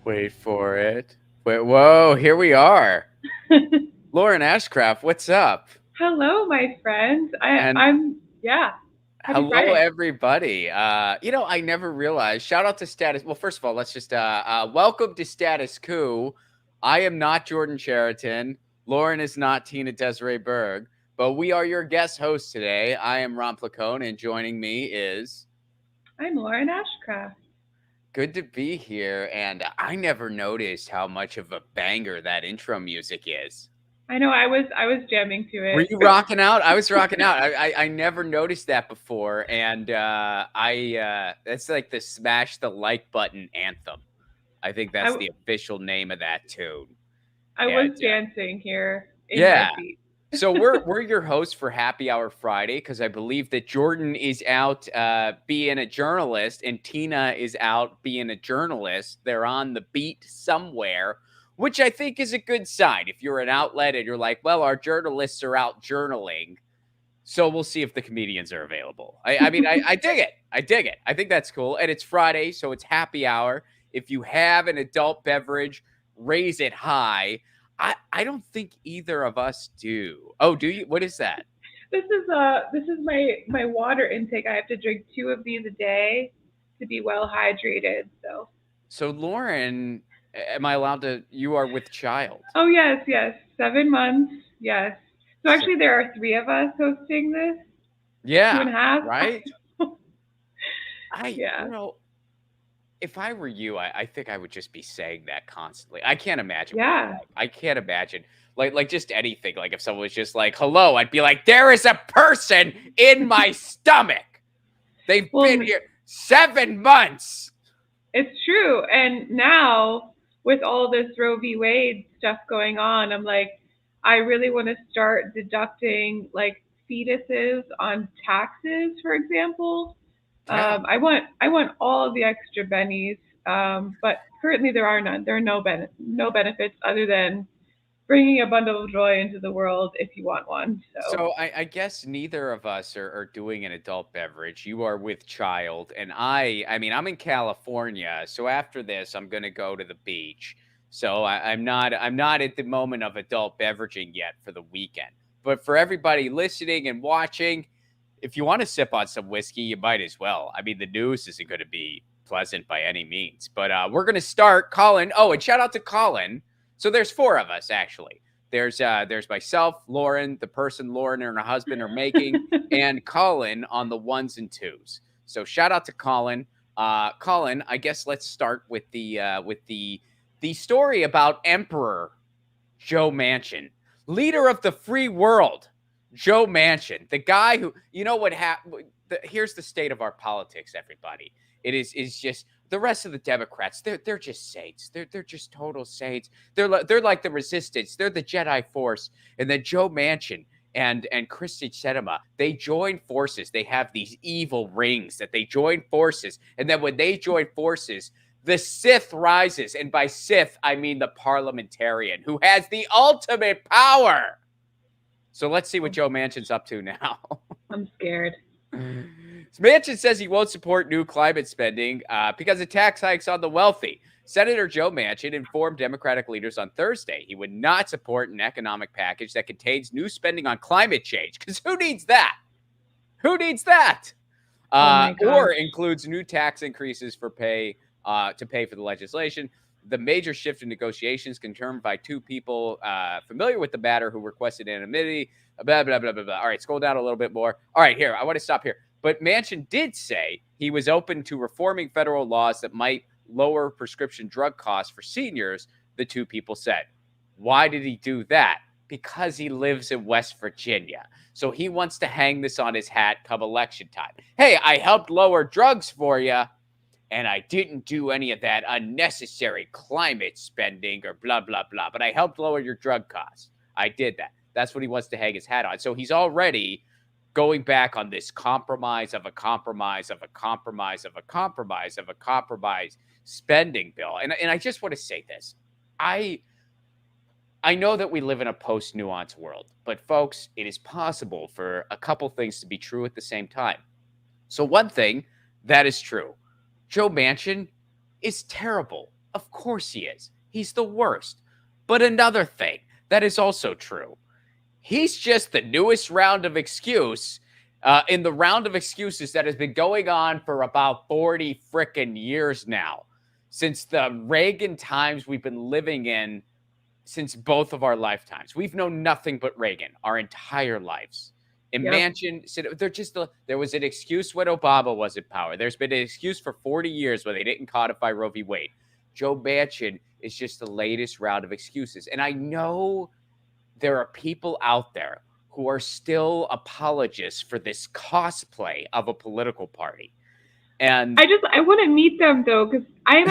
Wait for it. Wait, whoa, here we are. Lauren Ashcraft, what's up? Hello, my friend. And Yeah. Happy hello, Friday. everybody. I never realized. Shout out to Status. Well, first of all, let's just welcome to Status Coup. I am not Jordan Cheriton. Lauren is not Tina Desiree Berg, but we are your guest hosts today. I am Ron Placone, and joining me is I'm Lauren Ashcraft. good to be here. And I never noticed how much of a banger that intro music is. I know I was jamming to Were it. you rocking out? I was rocking out. I never noticed that before, and I that's like the smash the like button anthem. I think I, that's the official name of that tune. I was And dancing here in my yeah, seat. so we're your hosts for Happy Hour Friday because I believe that Jordan is out being a journalist and Tina is out being a journalist. They're on the beat somewhere, which I think is a good sign. If you're an outlet and you're like, well, our journalists are out journaling, so we'll see if the comedians are available. I dig it. I dig it. I think that's cool. And it's Friday, so it's happy hour. If you have an adult beverage, raise it high. I don't think either of us do. Oh, do you? What is that? This is my water intake. I have to drink 2 of these a day to be well hydrated. So. So Lauren, am I allowed to? You are with child. Oh yes, yes. 7 months. Yes. So So, actually, there are three of us hosting this. Two yeah, and a half. right. I Yeah. if I were you, I think I would just be saying that constantly. I can't imagine what it's Yeah. like. I can't imagine like just anything. Like if someone was just like, "Hello," I'd be like, "There is a person in my stomach. They've been Well, here 7 months." it's true. And now, with all this Roe v. Wade stuff going on, I'm like, I really want to start deducting like fetuses on taxes, for example. Yeah. I want all of the extra bennies, but currently there are none. There are no benefits other than bringing a bundle of joy into the world if you want one. So So I guess neither of us are doing an adult beverage. You are with child, and I mean, I'm in California, so after this, I'm gonna go to the beach. So I'm not at the moment of adult beveraging yet for the weekend. But for everybody listening and watching, if you want to sip on some whiskey, you might as well. I mean, the news isn't going to be pleasant by any means, but we're going to start. Colin. Oh, and shout out to Colin. So there's four of us actually. There's myself, Lauren, the person Lauren and her husband are making, and Colin on the ones and twos. So shout out to Colin. Colin, I guess let's start with the story about Emperor Joe Manchin, leader of the free world. Joe Manchin, the guy who, you know what happened? Here's the state of our politics, everybody. It is just the rest of the Democrats. They're just saints. They're just total saints. They're like the resistance. They're the Jedi Force. And then Joe Manchin and Christy Sinema, they join forces. They have these evil rings that they join forces. And then when they join forces, the Sith rises. And by Sith, I mean the parliamentarian who has the ultimate power. So let's see what Joe Manchin's up to now. I'm scared. Manchin says he won't support new climate spending because of tax hikes on the wealthy. Senator Joe Manchin informed Democratic leaders on Thursday he would not support an economic package that contains new spending on climate change. Because who needs that? Who needs that? Oh my Or gosh. includes new tax increases for pay to pay for the legislation. The major shift in negotiations confirmed by two people familiar with the matter who requested anonymity. Blah, blah, blah, blah, blah. All right, scroll down a little bit more. All right, here, I want to stop here. But Manchin did say he was open to reforming federal laws that might lower prescription drug costs for seniors, the two people said. Why did he do that? Because he lives in West Virginia. So he wants to hang this on his hat come election time. Hey, I helped lower drugs for you, and I didn't do any of that unnecessary climate spending or blah, blah, blah, but I helped lower your drug costs. I did that. That's what he wants to hang his hat on. So he's already going back on this compromise of a compromise of a compromise of a compromise of a compromise spending bill. And I just want to say this. I know that we live in a post-nuance world, but folks, it is possible for a couple things to be true at the same time. So one thing that is true, Joe Manchin is terrible. Of course he is. He's the worst. But another thing that is also true, he's just the newest round of excuse in the round of excuses that has been going on for about 40 frickin' years now. Since the Reagan times we've been living in, since both of our lifetimes. We've known nothing but Reagan our entire lives. And Yep. Manchin, there was an excuse when Obama was in power. There's been an excuse for 40 years when they didn't codify Roe v. Wade. Joe Manchin is just the latest round of excuses. And I know there are people out there who are still apologists for this cosplay of a political party. And I want to meet them though, because I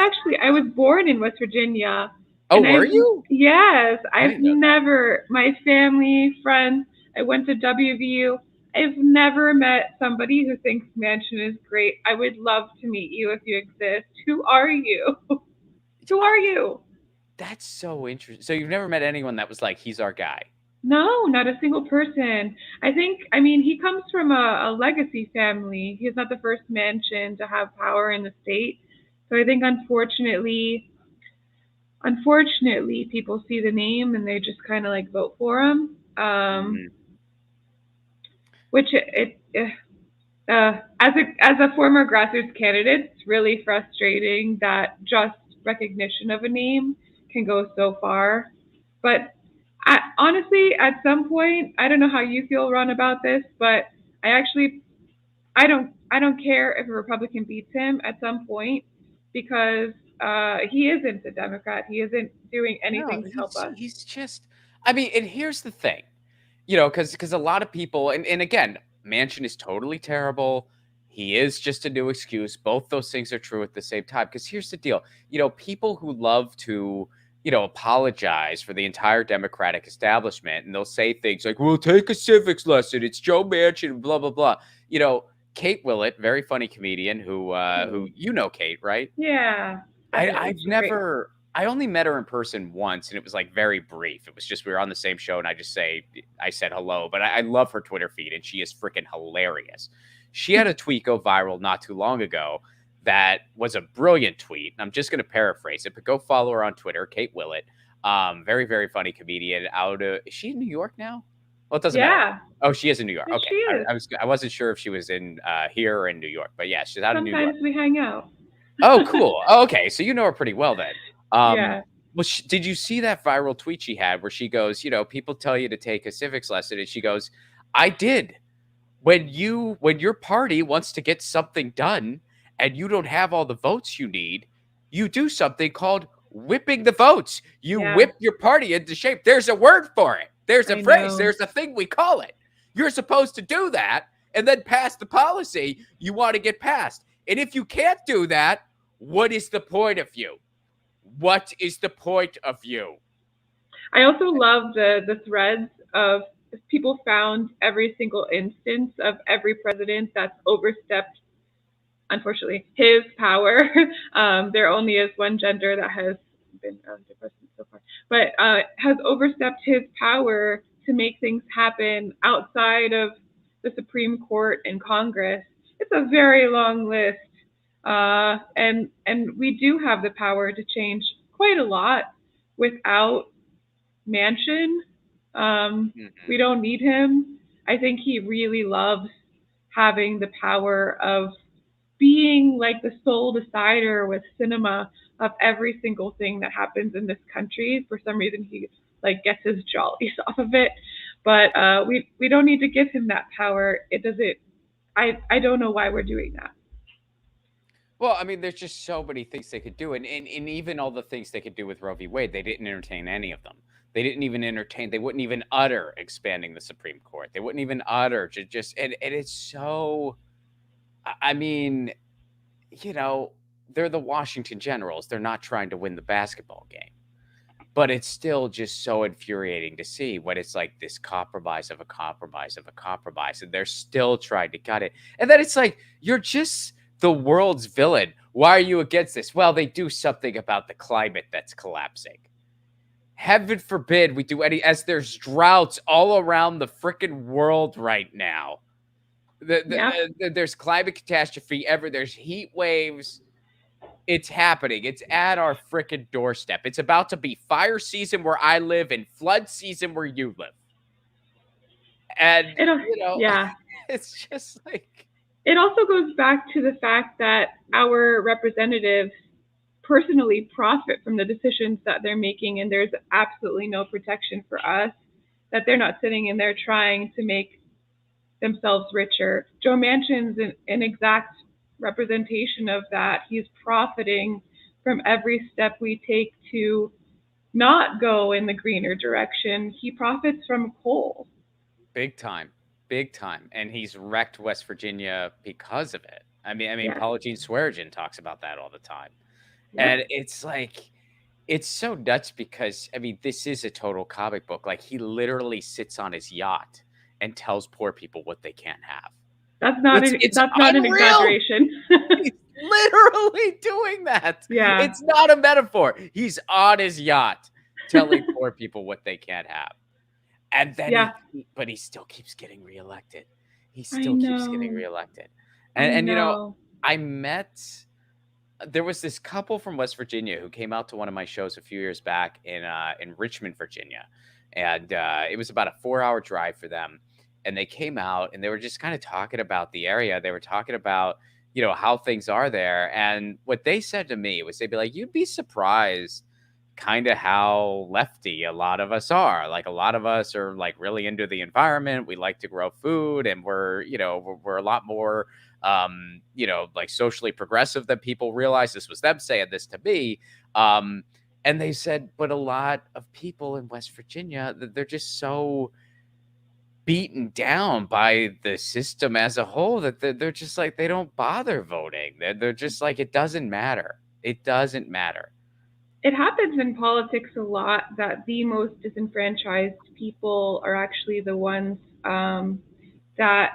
was born in West Virginia. oh, were you? Yes, I've know that. never, my family, friends, I went to WVU. I've never met somebody who thinks Manchin is great. I would love to meet you if you exist. Who are you? Who are you? That's so interesting. So you've never met anyone that was like, he's our guy. No, not a single person. I mean, he comes from a legacy family. He's not the first Manchin to have power in the state. So I think, unfortunately, people see the name and they just kind of like vote for him. Which as a former grassroots candidate, it's really frustrating that just recognition of a name can go so far. But honestly, at some point, I don't know how you feel, Ron, about this, but I don't care if a Republican beats him at some point, because he isn't a Democrat. He isn't doing anything to help us. He's just, I mean, and here's the thing, because a lot of people, and again, Manchin is totally terrible. He is just a new excuse. Both those things are true at the same time. Because here's the deal, people who love to, apologize for the entire Democratic establishment, and they'll say things like, "We'll take a civics lesson. It's Joe Manchin," blah blah blah. Kate Willett, very funny comedian who Kate, right? Yeah. I only met her in person once, and it was like very brief. It was just we were on the same show, and I said hello, but I love her Twitter feed, and she is freaking hilarious. She had a tweet go viral not too long ago that was a brilliant tweet. I'm just going to paraphrase it, but go follow her on Twitter, Kate Willett. Very, very funny comedian. Is she in New York now? Well, it doesn't matter. Oh, she is in New York. Yes, okay, I wasn't sure if she was in here or in New York, but yeah, she's out in New York. Sometimes we hang out. Oh, cool. Okay, so you know her pretty well then. Yeah. Well, did you see that viral tweet she had where she goes, people tell you to take a civics lesson, and she goes, "I did. When your party wants to get something done and you don't have all the votes you need, you do something called whipping the votes. You whip your party into shape. There's a word for it. There's a phrase. There's a thing we call it. You're supposed to do that and then pass the policy you want to get passed. And if you can't do that, what is the point of you? What is the point of you?" I also love the threads of people found every single instance of every president that's overstepped, unfortunately, his power. There only is one gender that has been the president so far, but has overstepped his power to make things happen outside of the Supreme Court and Congress. It's a very long list. And we do have the power to change quite a lot without Manchin. We don't need him. I think he really loves having the power of being like the sole decider with cinema of every single thing that happens in this country. For some reason, he like gets his jollies off of it. But we don't need to give him that power. It doesn't. I don't know why we're doing that. Well, I mean, there's just so many things they could do. And even all the things they could do with Roe v. Wade, they didn't entertain any of them. They wouldn't even utter expanding the Supreme Court. They wouldn't even utter and it's so, I mean, they're the Washington Generals. They're not trying to win the basketball game. But it's still just so infuriating to see when it's like this compromise of a compromise of a compromise. And they're still trying to cut it. And then it's like, you're just the world's villain. Why are you against this? Well, they do something about the climate that's collapsing. Heaven forbid we do as there's droughts all around the freaking world right now. There's climate catastrophe there's heat waves. It's happening. It's at our frickin' doorstep. It's about to be fire season where I live and flood season where you live. And, It, you know, yeah. it's just like, It also goes back to the fact that our representatives personally profit from the decisions that they're making, and there's absolutely no protection for us, that they're not sitting in there trying to make themselves richer. Joe Manchin's an exact representation of that. He's profiting from every step we take to not go in the greener direction. He profits from coal. big time, big time. And he's wrecked West Virginia because of it. I mean, Yeah. Paula Jean Swearengin talks about that all the time. Yep. And it's like, it's so nuts because, I mean, this is a total comic book. Like, he literally sits on his yacht and tells poor people what they can't have. It's That's not an unreal. exaggeration. He's literally doing that. Yeah. It's not a metaphor. He's on his yacht telling poor people what they can't have. And then Yeah. but he still keeps getting reelected. He I still keeps getting know. reelected. I And you know, know. I met there was this couple from West Virginia who came out to one of my shows a few years back in Richmond, Virginia. And it was about a 4-hour drive for them. And they came out and they were just kind of talking about the area. They were talking about, you know, how things are there. And what they said to me was they'd be like, you'd be surprised kind of how lefty a lot of us are. Like, a lot of us are like really into the environment. We like to grow food, and we're, you know, we're a lot more you know, like socially progressive than people realize. This was them saying this to me. And they said, but a lot of people in West Virginia, they're just so beaten down by the system as a whole that they're just like, they don't bother voting. They're just like, it doesn't matter. It doesn't matter. It happens in politics a lot that the most disenfranchised people are actually the ones that,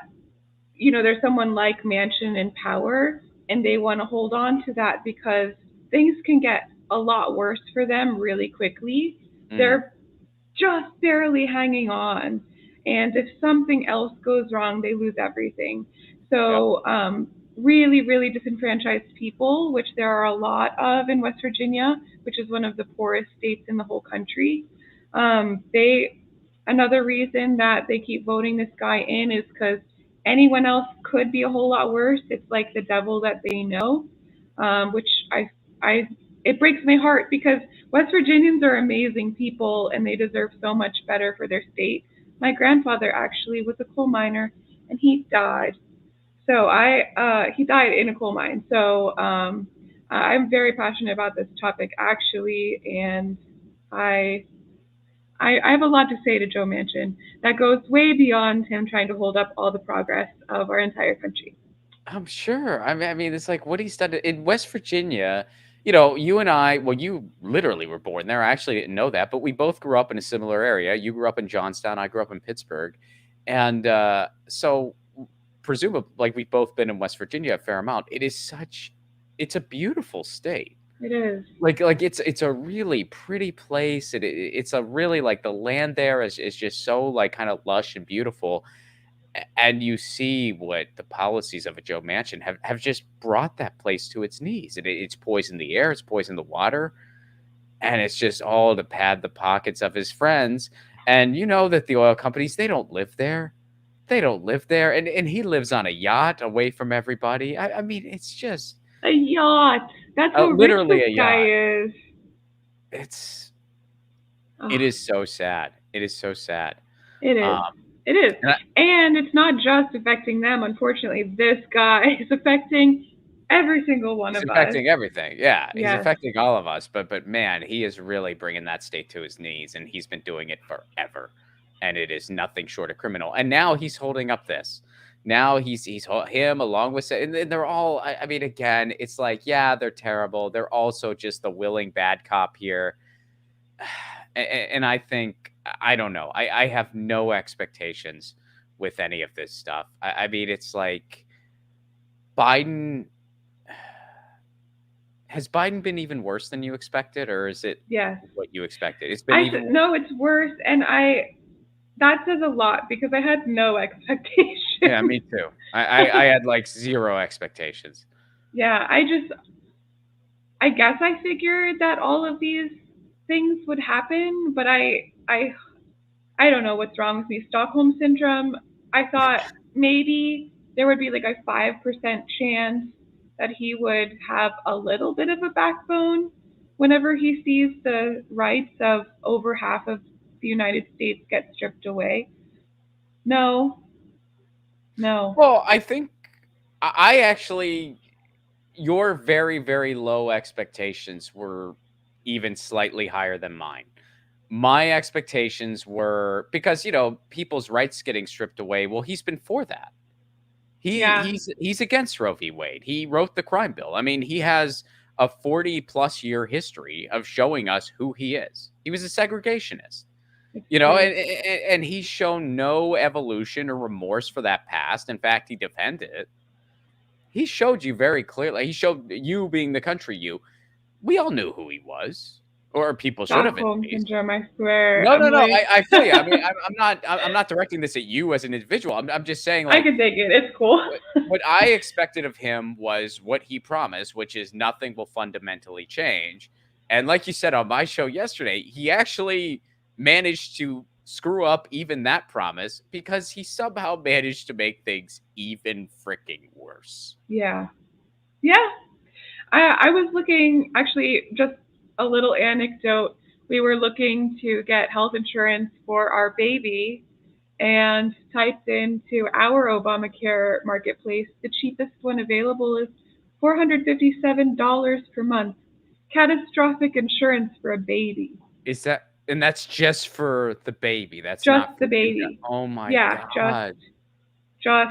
you know, there's someone like Manchin in power, and they want to hold on to that because things can get a lot worse for them really quickly. Mm, They're just barely hanging on. And if something else goes wrong, they lose everything. yep. So, really, really disenfranchised people, which there are a lot of in West Virginia, which is one of the poorest states in the whole country. They Another reason that they keep voting this guy in is because anyone else could be a whole lot worse. It's like the devil that they know, which I it breaks my heart because West Virginians are amazing people and they deserve so much better for their state. My grandfather actually was a coal miner and he died. So he died in a coal mine. So I'm very passionate about this topic actually, and I I have a lot to say to Joe Manchin that goes way beyond him trying to hold up all the progress of our entire country. I'm sure. I mean, it's like what he's done in West Virginia. You know, you and I, well, you literally were born there. I actually didn't know that, but we both grew up in a similar area. You grew up in Johnstown. I grew up in Pittsburgh. And so, presumably, like, we've both been in West Virginia a fair amount. It's a beautiful state. It is. Like it's a really pretty place. It's a really, like, the land there is just so, like, kind of lush and beautiful. And you see what the policies of a Joe Manchin have just brought that place to its knees. It's poisoned the air, it's poisoned the water, and it's just all to pad the pockets of his friends. And you know that the oil companies, they don't live there. They don't live there. And he lives on a yacht away from everybody. I mean, it's just A yacht. That's how rich literally this a guy yacht. is. It's it Oh, is so sad. It is so sad. it Um, is. It is. and And it's not just affecting them, unfortunately. This guy is affecting every single one He's of us. affecting everything. Yeah, he's Yes. affecting all of us, but man, he is really bringing that state to his knees, and he's been doing it forever, and it is nothing short of criminal. And now he's holding up this. Now him along with and they're all. I mean, again, it's like, yeah, they're terrible. They're also just the willing bad cop here, and I think, I don't know. I have no expectations with any of this stuff. I mean, it's like Biden. Has Biden been even worse than you expected, or is it Yes. what you expected? It's been even worse. No, it's worse, and that says a lot because I had no Yeah, expectations. me too. I had, like, 0 expectations. Yeah, I just I guess I figured that all of these things would happen, but I don't know what's wrong with me. Stockholm syndrome. I thought maybe there would be like a 5% chance that he would have a little bit of a backbone whenever he sees the rights of over half of the United States get stripped away. No, no. Well, I think I actually your very, very low expectations were even slightly higher than mine. My expectations were because, people's rights getting stripped away, well, he's been for that. Yeah, He's against Roe v. Wade. He wrote the crime bill. I mean, he has a 40+ year history of showing us who he is. He was a segregationist. it's You know, true. and he's shown no evolution or remorse for that past. In fact, he defended it. He showed you very clearly. He showed you, being the country you. We all knew who he was, or people should have at Stockholm least. syndrome. I swear. No, I'm no, no. like, I feel you. I mean, I'm not directing this at you as an individual. I'm just saying, I like, can take it. It's cool. what I expected of him was what he promised, which is nothing will fundamentally change. And like you said on my show yesterday, he actually managed to screw up even that promise because he somehow managed to make things even freaking worse. Yeah, yeah. I was looking, actually, just a little anecdote. We were looking to get health insurance for our baby and typed into our Obamacare marketplace. The cheapest one available is $457 per month. Catastrophic insurance for a baby. Is that, and that's just for the baby. That's Just not the for you. baby. Oh my Yeah, God. just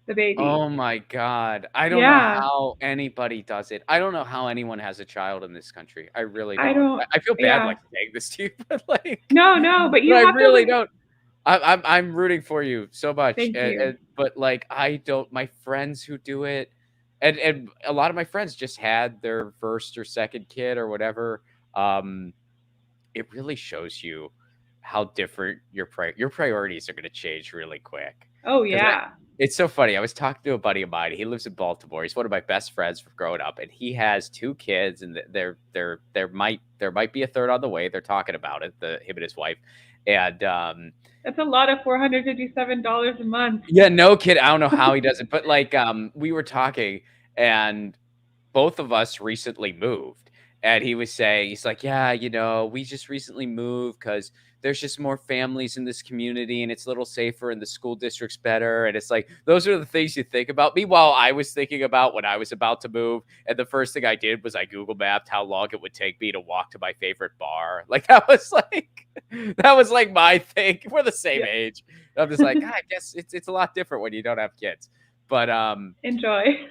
the baby. Oh my God. I don't know Yeah, how anybody does it. I don't know how anyone has a child in this country. I really I don't. don't, I feel bad yeah. like saying this to you, but like, No, no, but but you I have to really look. don't. I'm rooting for you so much. Thank you. But like I don't, my friends who do it, and a lot of my friends just had their first or second kid or whatever. Um, it really shows you how different your priorities are going to change really quick. Oh, Because yeah. it's so funny. I was talking to a buddy of mine. He lives in Baltimore. He's one of my best friends from growing up, and he has two kids. And there might be a third on the way. They're talking about it. Him and his wife, and That's a lot of $457 a month. yeah, no kid. I don't know how he does it, but like we were talking, and both of us recently moved. And he was saying, he's like, yeah, we just recently moved because there's just more families in this community and it's a little safer and the school district's better. And it's like, those are the things you think about. Meanwhile, I was thinking about when I was about to move. And the first thing I did was I Google mapped how long it would take me to walk to my favorite bar. Like that was like my thing. We're the same Yeah. age. I'm just like, I guess it's a lot different when you don't have kids. But Enjoy.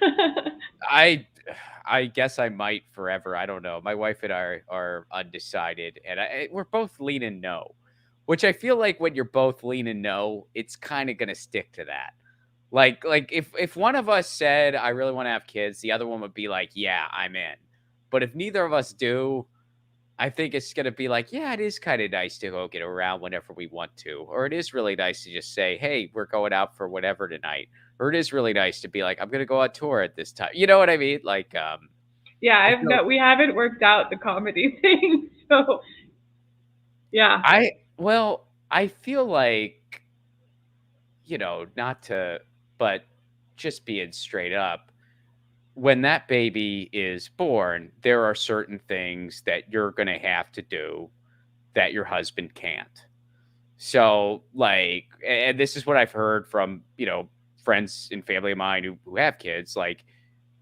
I I guess I might forever. I don't know. My wife and I are undecided, and we're both leaning no, which I feel like when you're both leaning no, it's kind of gonna stick to that. Like if one of us said I really want to have kids, the other one would be like, yeah, I'm in. But if neither of us do, I think it's gonna be like, yeah, it is kind of nice to go get around whenever we want to, or it is really nice to just say, hey, we're going out for whatever tonight, or it is really nice to be like, I'm gonna go on tour at this time. You know what I mean? Like, Yeah, I feel we haven't worked out the comedy thing. So, yeah. I feel like, not to, but just being straight up, when that baby is born, there are certain things that you're gonna have to do that your husband can't. So, like, and this is what I've heard from, friends and family of mine who have kids, like,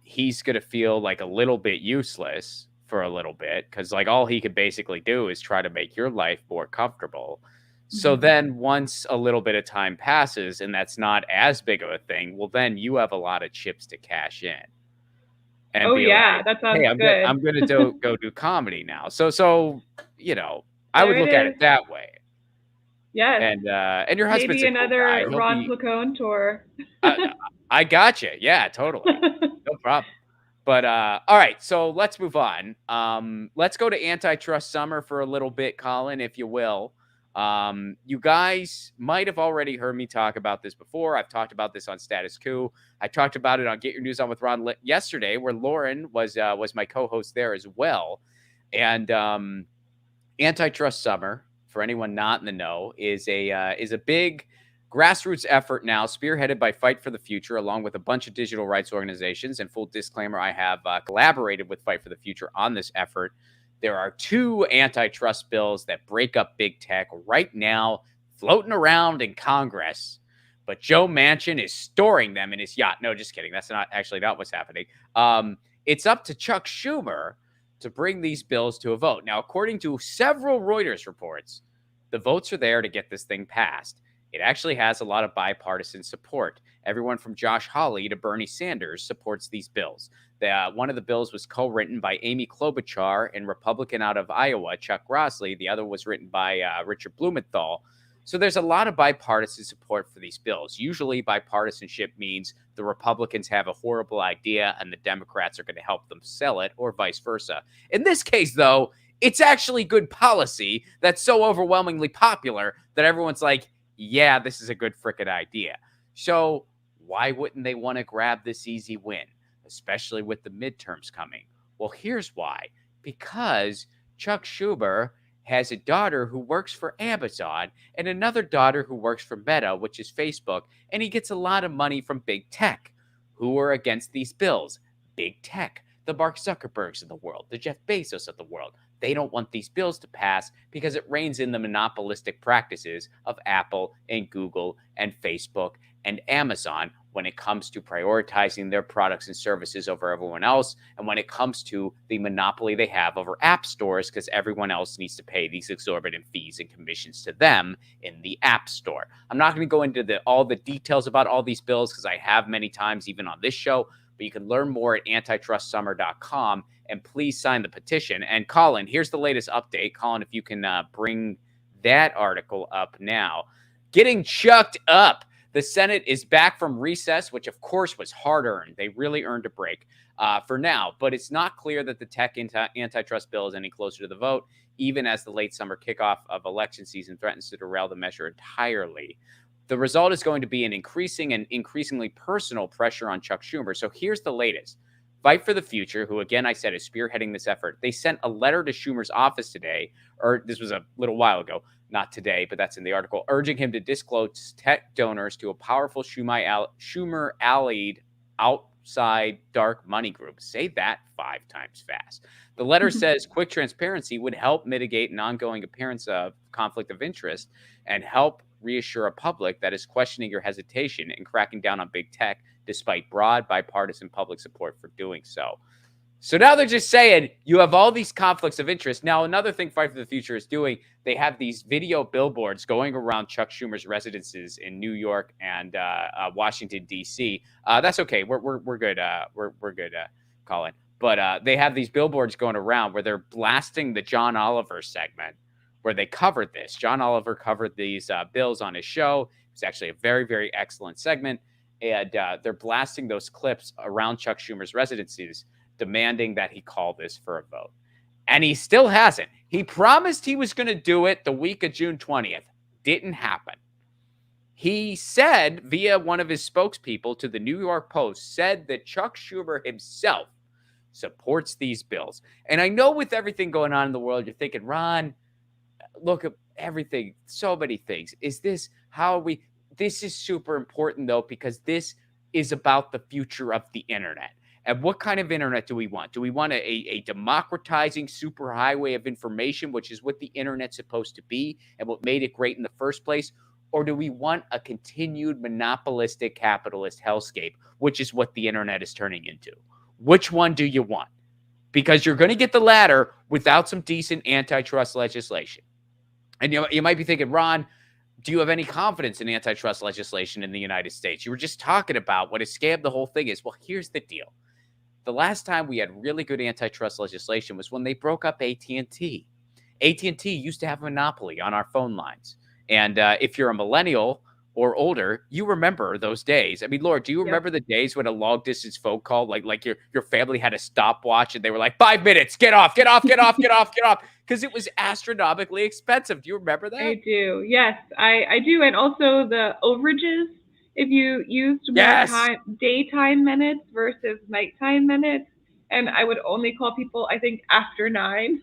he's gonna feel like a little bit useless for a little bit because like all he could basically do is try to make your life more comfortable. So Mhm. then once a little bit of time passes and that's not as big of a thing, well then you have a lot of chips to cash in and Oh, be yeah, like, that hey, sounds I'm good. gonna go do comedy now. So you know, I would There it look at it is. that way. Yes. And your husband's Maybe a cool guy. another He'll Ron be Placone tour. I, I got you. Yeah, totally. No problem. But all right, so let's move on. Let's go to antitrust summer for a little bit, Colin, if you will. You guys might have already heard me talk about this before. I've talked about this on Status Coup. I talked about it on Get Your News On with Ron yesterday, where Lauren was my co-host there as well. And Antitrust Summer, for anyone not in the know, is a big grassroots effort now, spearheaded by Fight for the Future, along with a bunch of digital rights organizations. And full disclaimer, I have collaborated with Fight for the Future on this effort. There are 2 antitrust bills that break up big tech right now, floating around in Congress. But Joe Manchin is storing them in his yacht. No, just kidding. That's not what's happening. It's up to Chuck Schumer to bring these bills to a vote. Now, according to several Reuters reports, the votes are there to get this thing passed. It actually has a lot of bipartisan support. Everyone from Josh Hawley to Bernie Sanders supports these bills. One of the bills was co-written by Amy Klobuchar and Republican out of Iowa, Chuck Grassley. The other was written by Richard Blumenthal. So there's a lot of bipartisan support for these bills. Usually bipartisanship means the Republicans have a horrible idea and the Democrats are going to help them sell it, or vice versa. In this case, though, it's actually good policy that's so overwhelmingly popular that everyone's like, yeah, this is a good frickin' idea. So why wouldn't they want to grab this easy win, especially with the midterms coming? Well, here's why. Because Chuck Schumer has a daughter who works for Amazon and another daughter who works for Meta, which is Facebook, and he gets a lot of money from big tech. Who are against these bills? Big tech, the Mark Zuckerbergs of the world, the Jeff Bezos of the world. They don't want these bills to pass because it reins in the monopolistic practices of Apple and Google and Facebook and Amazon when it comes to prioritizing their products and services over everyone else, and when it comes to the monopoly they have over app stores, because everyone else needs to pay these exorbitant fees and commissions to them in the app store. I'm not going to go into all the details about all these bills because I have many times, even on this show, but you can learn more at antitrustsummer.com, and please sign the petition. And Colin, here's the latest update. Colin, if you can bring that article up now. Getting chucked up. The Senate is back from recess, which of course was hard-earned. They really earned a break for now, but it's not clear that the tech antitrust bill is any closer to the vote, even as the late summer kickoff of election season threatens to derail the measure entirely. The result is going to be an increasing and increasingly personal pressure on Chuck Schumer. So here's the latest. Fight for the Future, who again I said is spearheading this effort, they sent a letter to Schumer's office today, or this was a little while ago, not today, but that's in the article, urging him to disclose tech donors to a powerful Schumer-allied outside dark money group. Say that 5 times fast. The letter says quick transparency would help mitigate an ongoing appearance of conflict of interest and help reassure a public that is questioning your hesitation in cracking down on big tech despite broad bipartisan public support for doing so. So now they're just saying you have all these conflicts of interest. Now, another thing Fight for the Future is doing, they have these video billboards going around Chuck Schumer's residences in New York and Washington, D.C. That's okay. We're good. We're good, Colin. But they have these billboards going around where they're blasting the John Oliver segment where they covered this. John Oliver covered these bills on his show. It's actually a very, very excellent segment. And they're blasting those clips around Chuck Schumer's residences, demanding that he call this for a vote. And he still hasn't. He promised he was going to do it the week of June 20th. Didn't happen. He said via one of his spokespeople to the New York Post, said that Chuck Schumer himself supports these bills. And I know with everything going on in the world, you're thinking, Ron, look at everything, so many things. This is super important, though, because this is about the future of the internet. And what kind of internet do we want? Do we want a democratizing superhighway of information, which is what the internet's supposed to be and what made it great in the first place? Or do we want a continued monopolistic capitalist hellscape, which is what the internet is turning into? Which one do you want? Because you're going to get the latter without some decent antitrust legislation. And you might be thinking, Ron, do you have any confidence in antitrust legislation in the United States? You were just talking about what a scam the whole thing is. Well, here's the deal. The last time we had really good antitrust legislation was when they broke up AT&T. AT&T used to have a monopoly on our phone lines. And if you're a millennial or older, you remember those days. I mean, Laura, do you remember the days when a long distance phone call, like your family had a stopwatch and they were like, 5 minutes, get off. because it was astronomically expensive. Do you remember that? I do. Yes, I do. And also the overages. If you used more Yes. time, daytime minutes versus nighttime minutes, and I would only call people, I think, after 9.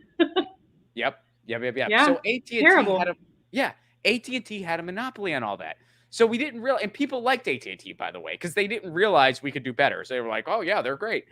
Yep. Yep. Yep. Yep. Yeah, So AT&T had terrible. a yeah, AT&T had a monopoly on all that. So we didn't realize, and people liked AT&T, by the way, because they didn't realize we could do better. So they were like, "Oh yeah, they're great."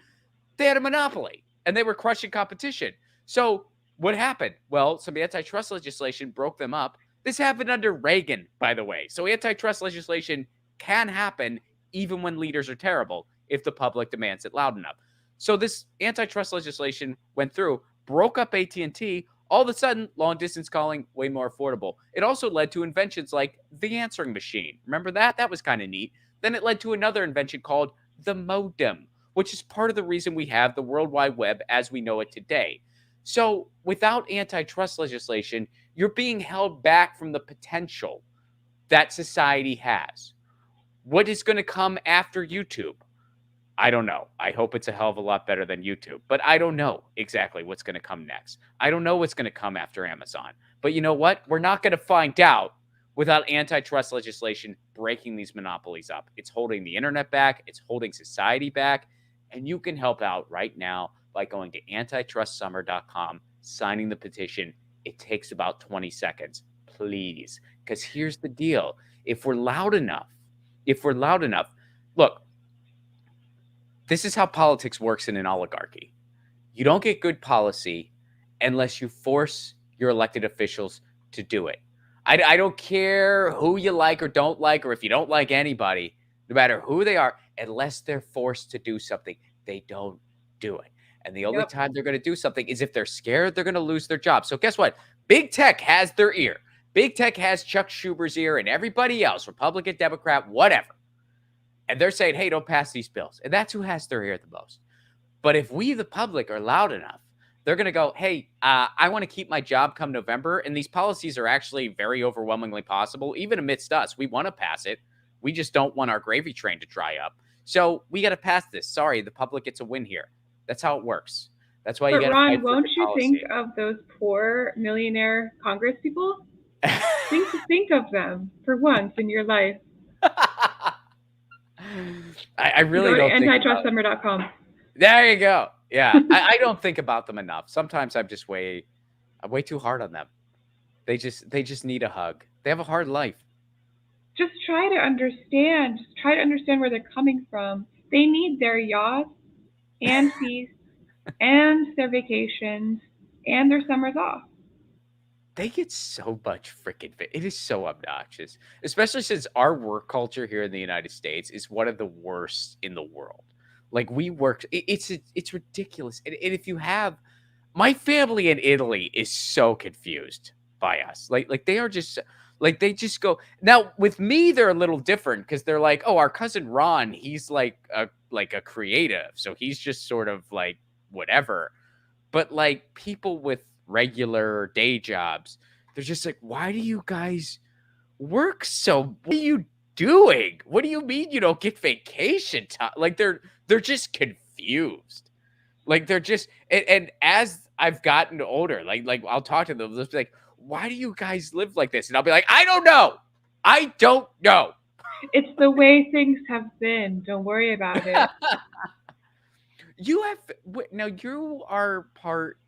They had a monopoly and they were crushing competition. So what happened? Well, some antitrust legislation broke them up. This happened under Reagan, by the way. So antitrust legislation can happen even when leaders are terrible if the public demands it loud enough. So this antitrust legislation went through, broke up AT&T. All of a sudden, long distance calling way more affordable. It also led to inventions like the answering machine. Remember that? That was kind of neat. Then it led to another invention called the modem, which is part of the reason we have the World Wide Web as we know it today. So, without antitrust legislation, you're being held back from the potential that society has. What is going to come after YouTube? I don't know. I hope it's a hell of a lot better than YouTube, but I don't know exactly what's going to come next. I don't know what's going to come after Amazon. But you know what? We're not going to find out without antitrust legislation breaking these monopolies up. It's holding the internet back, it's holding society back, and you can help out right now by going to antitrustsummer.com, signing the petition. It takes about 20 seconds. Please, because here's the deal. If we're loud enough, look, this is how politics works in an oligarchy. You don't get good policy unless you force your elected officials to do it. I don't care who you like or don't like, or if you don't like anybody, no matter who they are, unless they're forced to do something, they don't do it. And the only Yep. time they're going to do something is if they're scared they're going to lose their job. So guess what? Big tech has their ear. Big tech has Chuck Schumer's ear and everybody else, Republican, Democrat, whatever. And they're saying, hey, don't pass these bills. And that's who has their ear the most. But if we, the public, are loud enough, they're going to go, hey, I want to keep my job come November. And these policies are actually very overwhelmingly possible, even amidst us. We want to pass it. We just don't want our gravy train to dry up. So we got to pass this. Sorry, the public gets a win here. That's how it works. That's why you But got to Ron, fight for won't good you think policy. of those poor millionaire Congress people? Think of them for once in your life. I really Go to don't think about it. antitrustsummer.com. There you go. Yeah, I don't think about them enough. Sometimes I'm way too hard on them. They just need a hug. They have a hard life. Just try to understand. Just try to understand where they're coming from. They need their yachts and peace and their vacations and their summers off. They get so much freaking it is so obnoxious, especially since our work culture here in the United States is one of the worst in the world. Like we work, it's ridiculous. And if you have my family in Italy is so confused by us. Like they are just like they just go now with me. They're a little different because they're like, oh, our cousin Ron, he's like a creative, so he's just sort of like whatever. But like people with regular day jobs, they're just like, why do you guys work so? What are you doing? What do you mean you don't get vacation time? Like they're just confused. Like they're just and as I've gotten older, like I'll talk to them, they'll be like, why do you guys live like this? And I'll be like, I don't know. I don't know. It's the way things have been. Don't worry about it. You have now you are part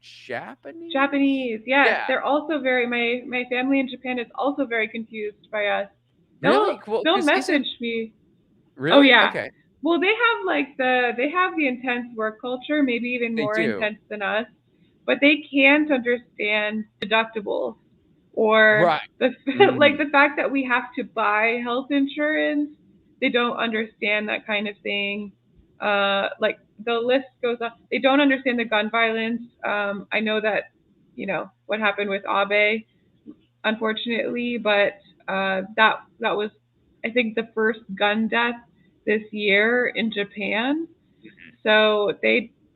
Japanese? Japanese, yes, Yeah. they're also very. My family in Japan is also very confused by us. Really? Well, They'll because isn't message me. Oh really? yeah. Okay. Well, they have the intense work culture, maybe even They more do. intense than us, but they can't understand deductibles or Right. the like Mhm. the fact that we have to buy health insurance. They don't understand that kind of thing. Like the list goes on. They don't understand the gun violence. I know that what happened with Abe, unfortunately, but that was, I think, the first gun death this year in Japan. Mhm. So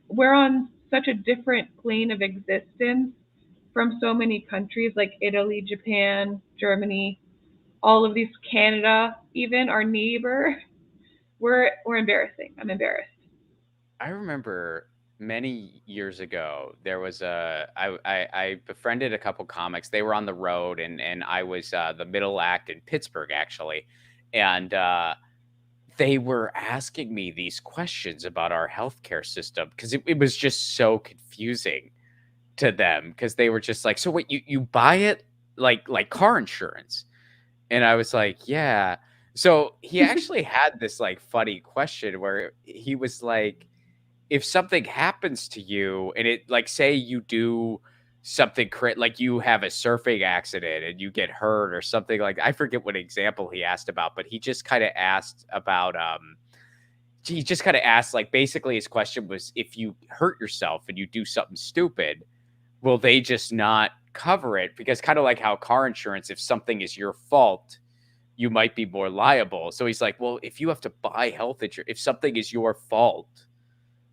we're on such a different plane of existence from so many countries like Italy, Japan, Germany, all of these, Canada, even our neighbor. We're embarrassing. I'm embarrassed. I remember many years ago, there was I befriended a couple comics. They were on the road, and I was the middle act in Pittsburgh actually, and they were asking me these questions about our healthcare system because it was just so confusing to them because they were just like, so what, you buy it like car insurance? And I was like, yeah. So he actually had this like funny question where he was like, if something happens to you and it like say you do something like you have a surfing accident and you get hurt or something, like I forget what example he asked about, but he just kind of asked about he just kind of asked, like, basically his question was, if you hurt yourself and you do something stupid, will they just not cover it? Because kind of like how car insurance, if something is your fault, you might be more liable. So he's like, well, if you have to buy health insurance, if something is your fault,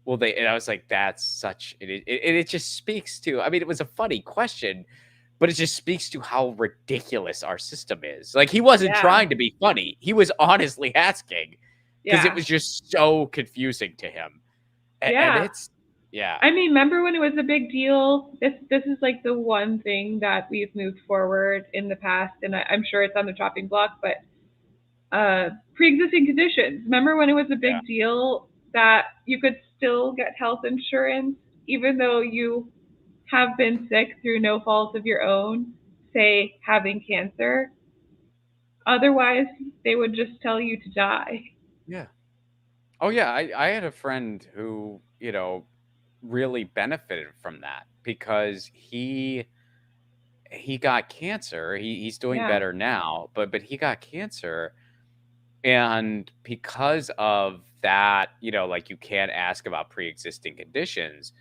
will they? And I was like, that's such it just speaks to, I mean, it was a funny question, but it just speaks to how ridiculous our system is. Like he wasn't Yeah. trying to be funny. He was honestly asking because it Yeah. was just so confusing to him. And Yeah. it's yeah. I mean, remember when it was a big deal? This is like the one thing that we've moved forward in the past, and I'm sure it's on the chopping block, but pre-existing conditions. Remember when it was a Yeah. big deal that you could still get health insurance even though you have been sick through no fault of your own, say having cancer? Otherwise, they would just tell you to die. Yeah. Oh yeah, I had a friend who, really benefited from that because he got cancer. He's doing Yeah. better now, but he got cancer, and because of that, like you can't ask about pre-existing conditions,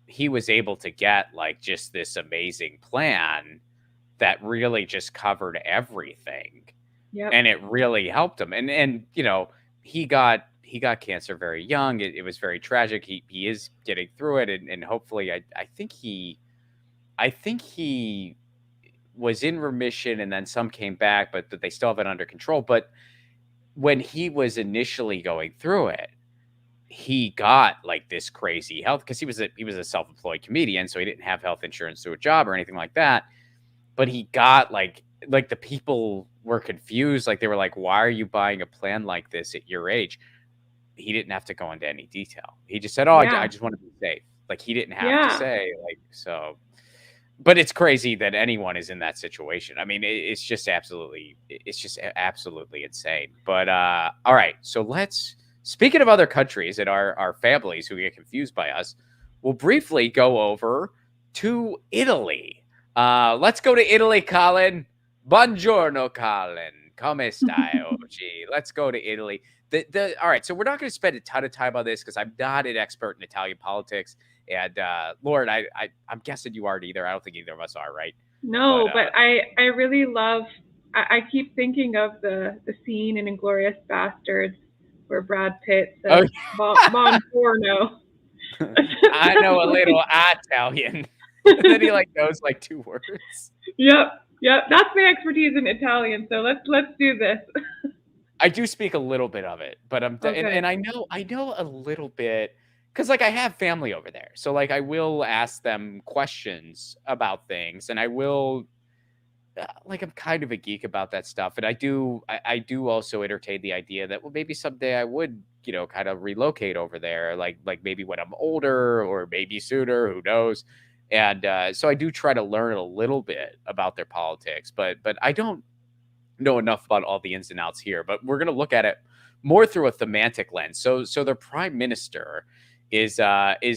he was able to get like just this amazing plan that really just covered everything, Yep. and it really helped him. And he got cancer very young. It was very tragic. He is getting through it, and hopefully, I think he was in remission, and then some came back, but they still have it under control. But when he was initially going through it, he got like this crazy health because he was a self-employed comedian, so he didn't have health insurance through a job or anything like that. But he got like the people were confused, like they were like, why are you buying a plan like this at your age? He didn't have to go into any detail. He just said, oh, I Yeah. just want to be safe. Like he didn't have to Yeah. say like so. But it's crazy that anyone is in that situation. I mean, it's just absolutely insane. But all right, so let's, speaking of other countries and our families who get confused by us, we'll briefly go over to Italy. Let's go to Italy, Colin. Buongiorno, Colin. Come stai oggi? Let's go to Italy. All right, so we're not going to spend a ton of time on this because I'm not an expert in Italian politics. And Lauren, I'm guessing you aren't either. I don't think either of us are, right? But No, but I really love. I keep thinking of the scene in Inglorious Bastards where Brad Pitt oh, says "Bon porno." I know a little Italian. And then he like knows like two words. Yep, yep. That's my expertise in Italian. So let's do this. I do speak a little bit of it, but Oh, and good. I know a little bit because like I have family over there, so like I will ask them questions about things, and I will like I'm kind of a geek about that stuff, and I do also entertain the idea that well maybe someday I would kind of relocate over there, like maybe when I'm older or maybe sooner, who knows. And so I do try to learn a little bit about their politics, but I don't know enough about all the ins and outs here. But we're going to look at it more through a thematic lens. So their prime minister is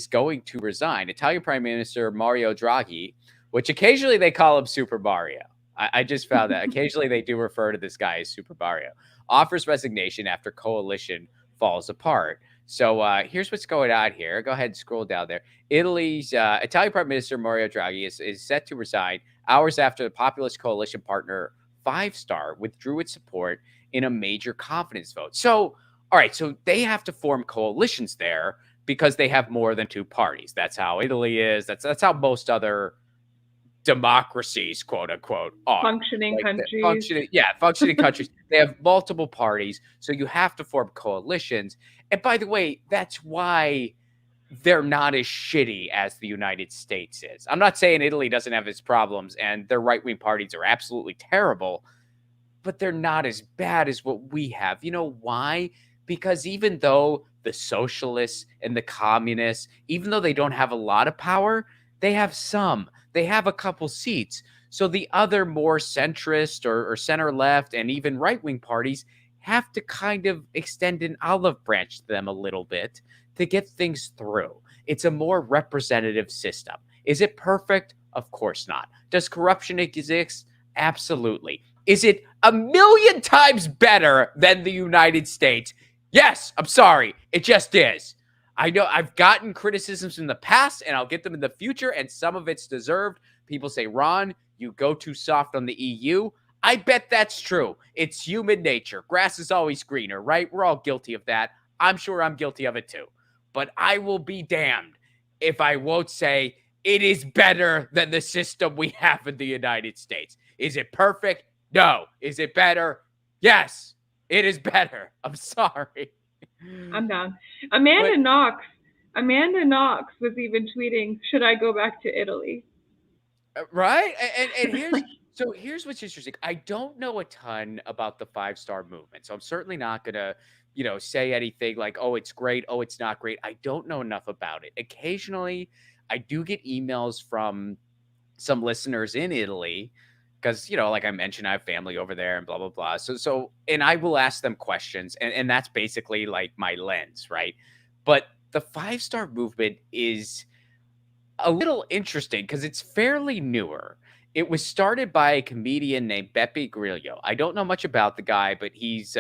going to resign. Italian Prime Minister Mario Draghi, which occasionally they call him Super Mario. I just found that occasionally they do refer to this guy as Super Mario. Offers resignation after coalition falls apart. So here's what's going on here. Go ahead and scroll down there. Italy's Italian Prime Minister Mario Draghi is set to resign hours after the populist coalition partner Five Star withdrew its support in a major confidence vote. So, all right, so they have to form coalitions there because they have more than two parties. That's how Italy is. That's how most other democracies, quote unquote, are. Functioning Like countries. functioning countries. They have multiple parties, so you have to form coalitions. And by the way, that's why they're not as shitty as the United States is. I'm not saying Italy doesn't have its problems and their right-wing parties are absolutely terrible, but they're not as bad as what we have. You know why? Because even though the socialists and the communists, even though they don't have a lot of power, they have some. They have a couple seats. So the other more centrist or center left and even right wing parties have to kind of extend an olive branch to them a little bit to get things through. It's a more representative system. Is it perfect? Of course not. Does corruption exist? Absolutely. Is it a million times better than the United States? Yes, I'm sorry. It just is. I know I've gotten criticisms in the past and I'll get them in the future, and some of it's deserved. People say, Ron, you go too soft on the EU. I bet that's true. It's human nature. Grass is always greener, right? We're all guilty of that. I'm sure I'm guilty of it too. But I will be damned if I won't say it is better than the system we have in the United States. Is it perfect? No. Is it better? Yes, it is better. I'm sorry. I'm down. Amanda Knox was even tweeting, "Should I go back to Italy?" Right? And here's what's interesting. I don't know a ton about the five-star movement. So I'm certainly not gonna, say anything like, oh, it's great, oh, it's not great. I don't know enough about it. Occasionally, I do get emails from some listeners in Italy because like I mentioned, I have family over there and blah blah blah. So and I will ask them questions, and that's basically like my lens, right? But the five-star movement is a little interesting because it's fairly newer. It was started by a comedian named Beppe Grillo. I don't know much about the guy, but he's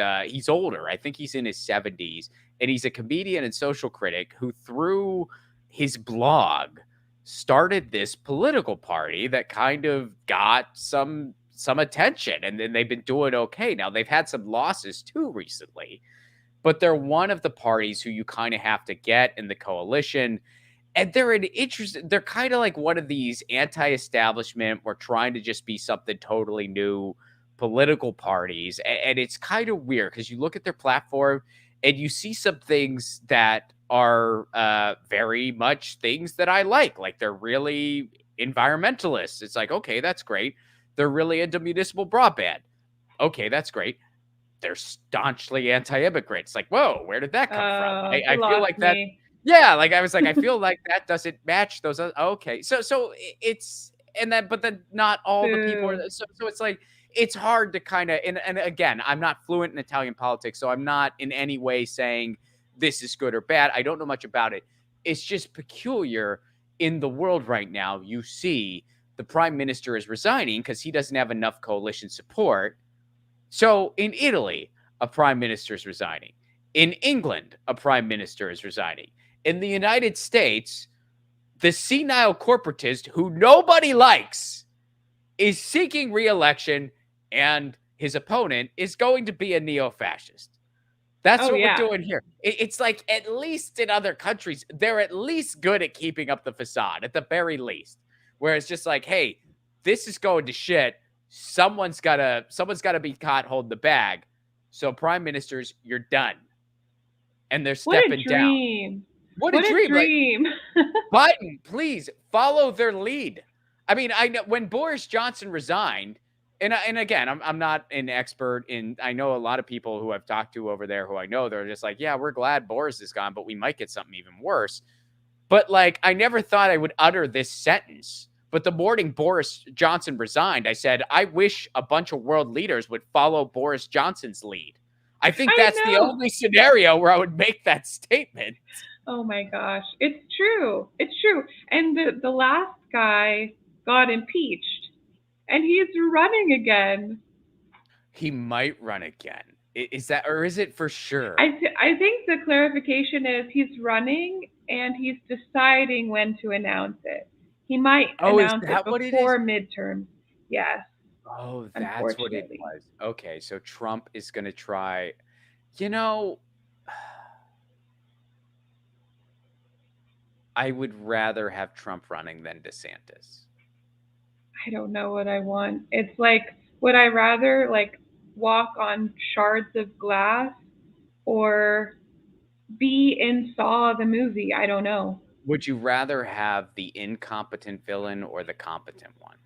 older. I think he's in his 70s, and he's a comedian and social critic who, through his blog, started this political party that kind of got some attention, and then they've been doing okay. Now they've had some losses too recently, but they're one of the parties who you kind of have to get in the coalition, and they're kind of like one of these anti-establishment, we're trying to just be something totally new political parties. And it's kind of weird because you look at their platform and you see some things that are very much things that I like they're really environmentalists. It's like, okay, that's great. They're really into municipal broadband. Okay, that's great. They're staunchly anti-immigrant. It's like, whoa, where did that come from? You I feel lost like that. me. Yeah, like I was like, I feel like that doesn't match those. Okay, so it's and then, but then not all the people are. Boo. So it's like it's hard to kind of, and again, I'm not fluent in Italian politics, so I'm not in any way saying this is good or bad. I don't know much about it. It's just peculiar in the world right now. You see, the prime minister is resigning because he doesn't have enough coalition support. So in Italy, a prime minister is resigning. In England, a prime minister is resigning. In the United States, the senile corporatist who nobody likes is seeking re-election, and his opponent is going to be a neo-fascist. That's Oh what we're yeah. doing here. It's like, at least in other countries, they're at least good at keeping up the facade, at the very least. Where it's just like, hey, this is going to shit. Someone's gotta be caught holding the bag. So prime ministers, you're done. And they're What a stepping down. dream. What a What a dream. Like, dream. Biden, please follow their lead. I mean, I know when Boris Johnson resigned, and again, I'm not an expert in. I know a lot of people who I've talked to over there who I know they're just like, yeah, we're glad Boris is gone, but we might get something even worse. But like, I never thought I would utter this sentence. But the morning Boris Johnson resigned, I said, I wish a bunch of world leaders would follow Boris Johnson's lead. I think I that's the know. only scenario where I would make that statement. Oh my gosh. It's true. It's true. And the last guy got impeached and he's running again. He might run again. Is that, or is it for sure? I think the clarification is he's running and he's deciding when to announce it. He might Oh, is announce it that what it is? before midterms. Yes, Oh, that's what it unfortunately. was. Okay, so Trump is going to try. You know, I would rather have Trump running than DeSantis. I don't know what I want. It's like, would I rather like walk on shards of glass or be in Saw the movie. I don't know. Would you rather have the incompetent villain or the competent one?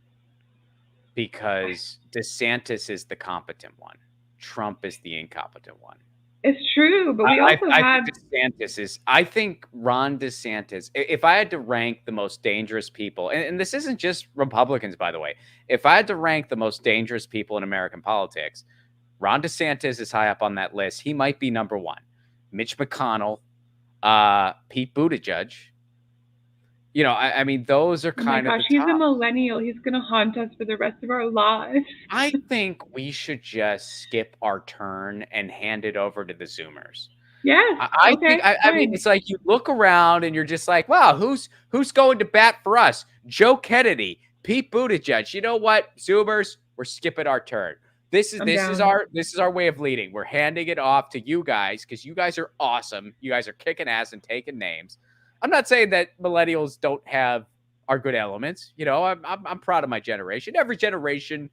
Because DeSantis is the competent one. Trump is the incompetent one. It's true, but I, we also I had think DeSantis is. I think Ron DeSantis. If I had to rank the most dangerous people, and this isn't just Republicans, by the way. If I had to rank the most dangerous people in American politics, Ron DeSantis is high up on that list. He might be number one. Mitch McConnell, Pete Buttigieg. I mean, those are oh my kind of gosh, the he's a top. millennial. He's gonna haunt us for the rest of our lives. I think we should just skip our turn and hand it over to the Zoomers. Yes. I think Okay. I mean Fine. it's like you look around and you're just like, wow, who's going to bat for us? Joe Kennedy, Pete Buttigieg. You know what, Zoomers, we're skipping our turn. This is I'm this is down. our this is our way of leading. We're handing it off to you guys because you guys are awesome. You guys are kicking ass and taking names. I'm not saying that millennials don't have our good elements. I'm proud of my generation. Every generation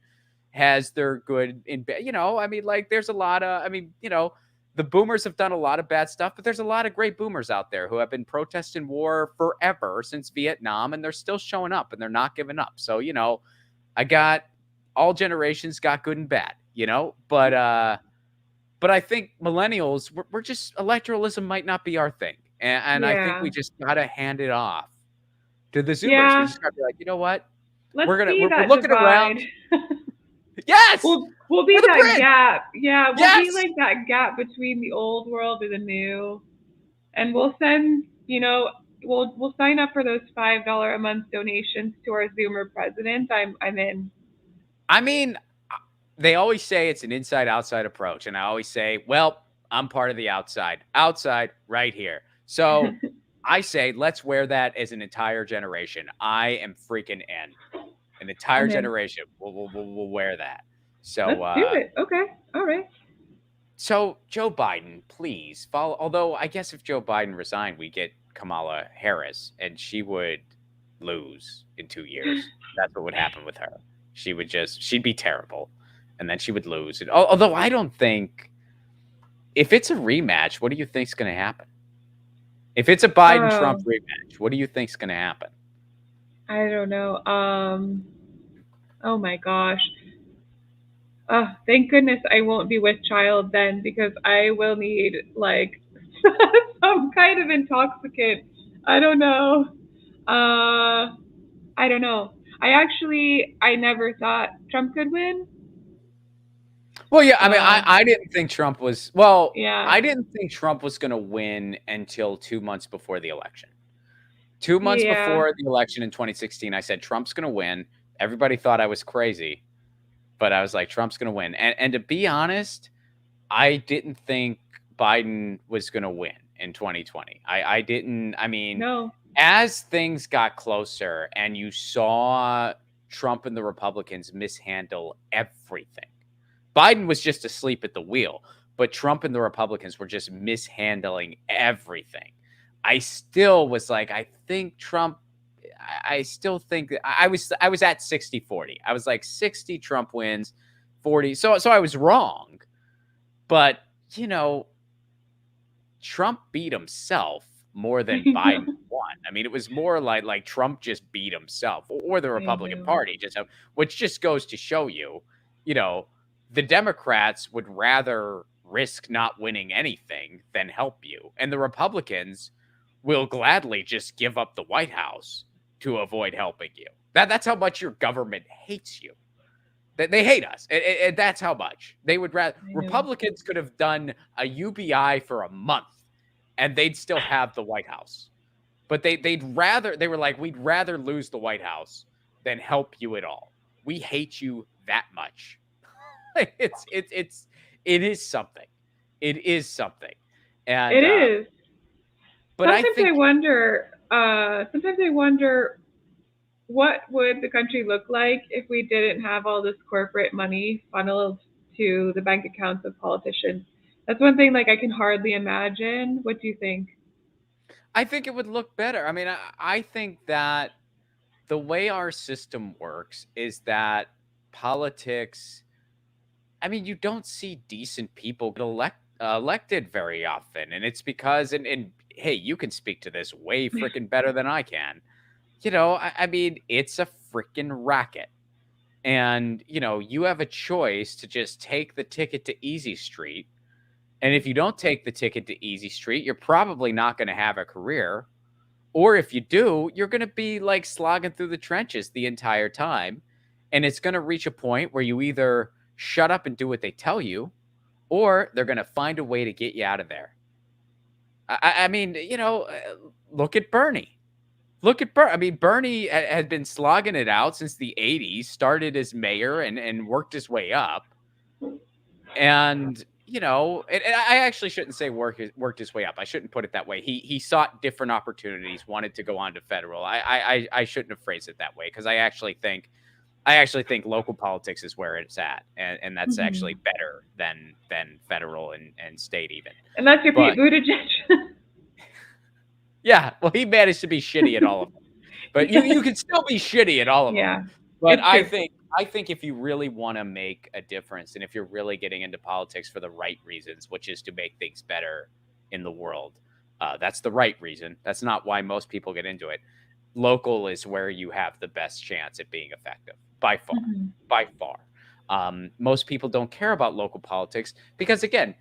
has their good in bad. I mean, like there's a lot of. I mean, the boomers have done a lot of bad stuff, but there's a lot of great boomers out there who have been protesting war forever since Vietnam, and they're still showing up and they're not giving up. So, I got all generations got good and bad, but I think millennials, we're just electoralism might not be our thing. And I think Yeah. we just gotta hand it off to the Zoomers. We Yeah. just gotta be like, you know what? Let's We're be we're that looking divide. around. Yes, We'll be we're the that bridge. gap. Yeah, we'll be Yes. like that gap between the old world and the new. And we'll send, we'll sign up for those $5 a month donations to our Zoomer president. I'm in. I mean, they always say it's an inside outside approach. And I always say, well, I'm part of the outside right here. So I say, let's wear that as an entire generation. I am freaking in. An entire I'm in. generation will wear that. So, Let's do it. Okay. All right. so Joe Biden, please follow. Although I guess if Joe Biden resigned, we get Kamala Harris, and she would lose in 2 years. That's what would happen with her. She'd be terrible, and then she would lose. Although I don't think if it's a rematch, what do you think's going to happen? If it's a Biden Trump Oh, rematch, what do you think's going to happen? I don't know. Oh my gosh. Thank goodness I won't be with child then because I will need like some kind of intoxicant. I don't know. I don't know. I never thought Trump could win. Well, yeah, I mean, Uh, I didn't think Trump was well. yeah, I didn't think Trump was going to win until 2 months before the election. 2 months yeah. before the election in 2016, I said Trump's going to win. Everybody thought I was crazy, but I was like, Trump's going to win. And to be honest, I didn't think Biden was going to win in 2020. I didn't. I mean, No. as things got closer and you saw Trump and the Republicans mishandle everything, Biden was just asleep at the wheel, but Trump and the Republicans were just mishandling everything. I still was like, I think Trump. I still think that I was at 60-40. I was like 60 Trump wins, 40. So I was wrong, but you know, Trump beat himself more than I Biden know. won. I mean, it was more like Trump just beat himself or the I Republican know. Party, which just goes to show you, you know, the Democrats would rather risk not winning anything than help you. And the Republicans will gladly just give up the White House to avoid helping you. That's how much your government hates you. They hate us. And that's how much. They would rather I know. Republicans could have done a UBI for a month and they'd still have the White House. But they were like, we'd rather lose the White House than help you at all. We hate you that much. It is something. It is something. It And is. but I think Sometimes I wonder what would the country look like if we didn't have all this corporate money funneled to the bank accounts of politicians? That's one thing like I can hardly imagine. What do you think? it would look better. I mean, I think that the way our system works is that politics, I mean, you don't see decent people get elected very often, and it's because and hey, you can speak to this way freaking better than I can. I mean, it's a freaking racket. And, you have a choice to just take the ticket to Easy Street. And if you don't take the ticket to Easy Street, you're probably not going to have a career. Or if you do, you're going to be like slogging through the trenches the entire time. And it's going to reach a point where you either shut up and do what they tell you, or they're going to find a way to get you out of there. I mean, look at Bernie. Look at Bernie. I mean, Bernie had been slogging it out since the 80s, started as mayor and worked his way up. And, and I actually shouldn't say worked his way up. I shouldn't put it that way. He sought different opportunities, wanted to go on to federal. I shouldn't have phrased it that way, because I actually think local politics is where it's at, and that's actually better than federal and state even. And that's your Pete Buttigieg. Yeah, well, he managed to be shitty at all of them, but you can still be shitty at all of them. But I think if you really want to make a difference, and if you're really getting into politics for the right reasons, which is to make things better in the world, that's the right reason. That's not why most people get into it. Local is where you have the best chance at being effective, by far. By far. Most people don't care about local politics because, again,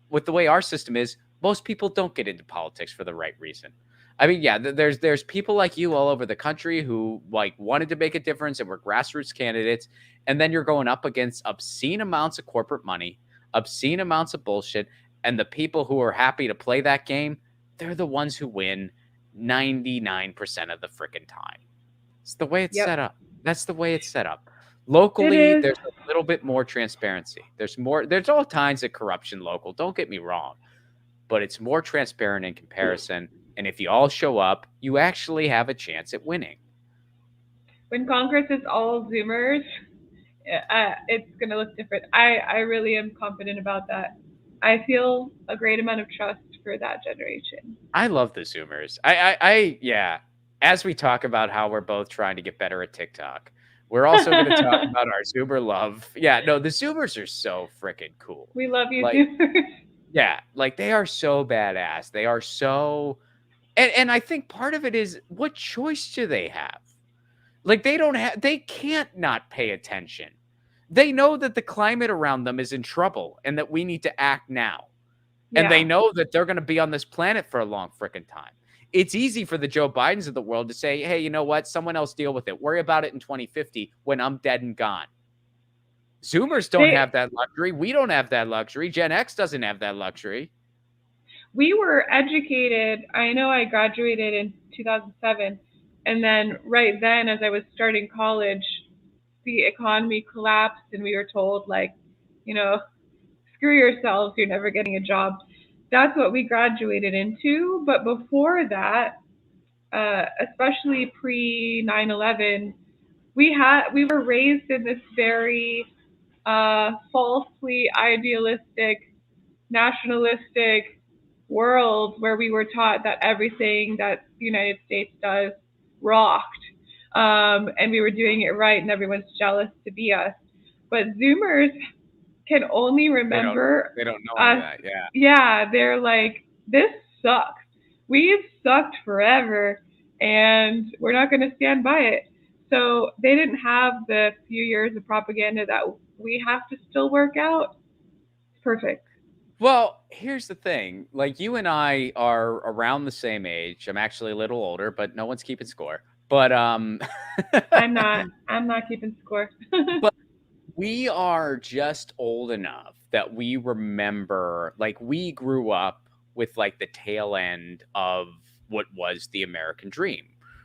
with the way our system is, most people don't get into politics for the right reason. I mean, yeah, there's people like you all over the country who wanted to make a difference and were grassroots candidates, and then you're going up against obscene amounts of corporate money, obscene amounts of bullshit, and the people who are happy to play that game, they're the ones who win 99% of the freaking time. It's the way it's set up. That's the way it's set up. Locally, there's a little bit more transparency. There's all kinds of corruption local, don't get me wrong, but it's more transparent in comparison. And if you all show up, you actually have a chance at winning. When Congress is all Zoomers, it's going to look different. I really am confident about that. I feel a great amount of trust for that generation. I love the Zoomers. Yeah. As we talk about how we're both trying to get better at TikTok, we're also going to talk about our Zoomer love. Yeah, no, the Zoomers are so freaking cool. We love you, Zoomers. Yeah, they are so badass. They are so... And I think part of it is, what choice do they have? They can't not pay attention. They know that the climate around them is in trouble and that we need to act now. Yeah. And they know that they're going to be on this planet for a long freaking time. It's easy for the Joe Bidens of the world to say, hey, you know what? Someone else deal with it. Worry about it in 2050 when I'm dead and gone. Zoomers don't have that luxury. We don't have that luxury. Gen X doesn't have that luxury. We were educated. I know I graduated in 2007. And then right then, as I was starting college, the economy collapsed and we were told, screw yourselves, you're never getting a job. That's what we graduated into. But before that, especially pre 9/11, we were raised in this very falsely idealistic, nationalistic world where we were taught that everything that the United States does rocked, and we were doing it right, and everyone's jealous to be us. But Zoomers can only remember they don't know that. Yeah, they're like, this sucks. We've sucked forever, and we're not going to stand by it. So they didn't have the few years of propaganda that we have to still work out. It's perfect. Well, here's the thing. You and I are around the same age. I'm actually a little older, but no one's keeping score. But I'm not keeping score. But we are just old enough that we remember, we grew up with the tail end of what was the American dream.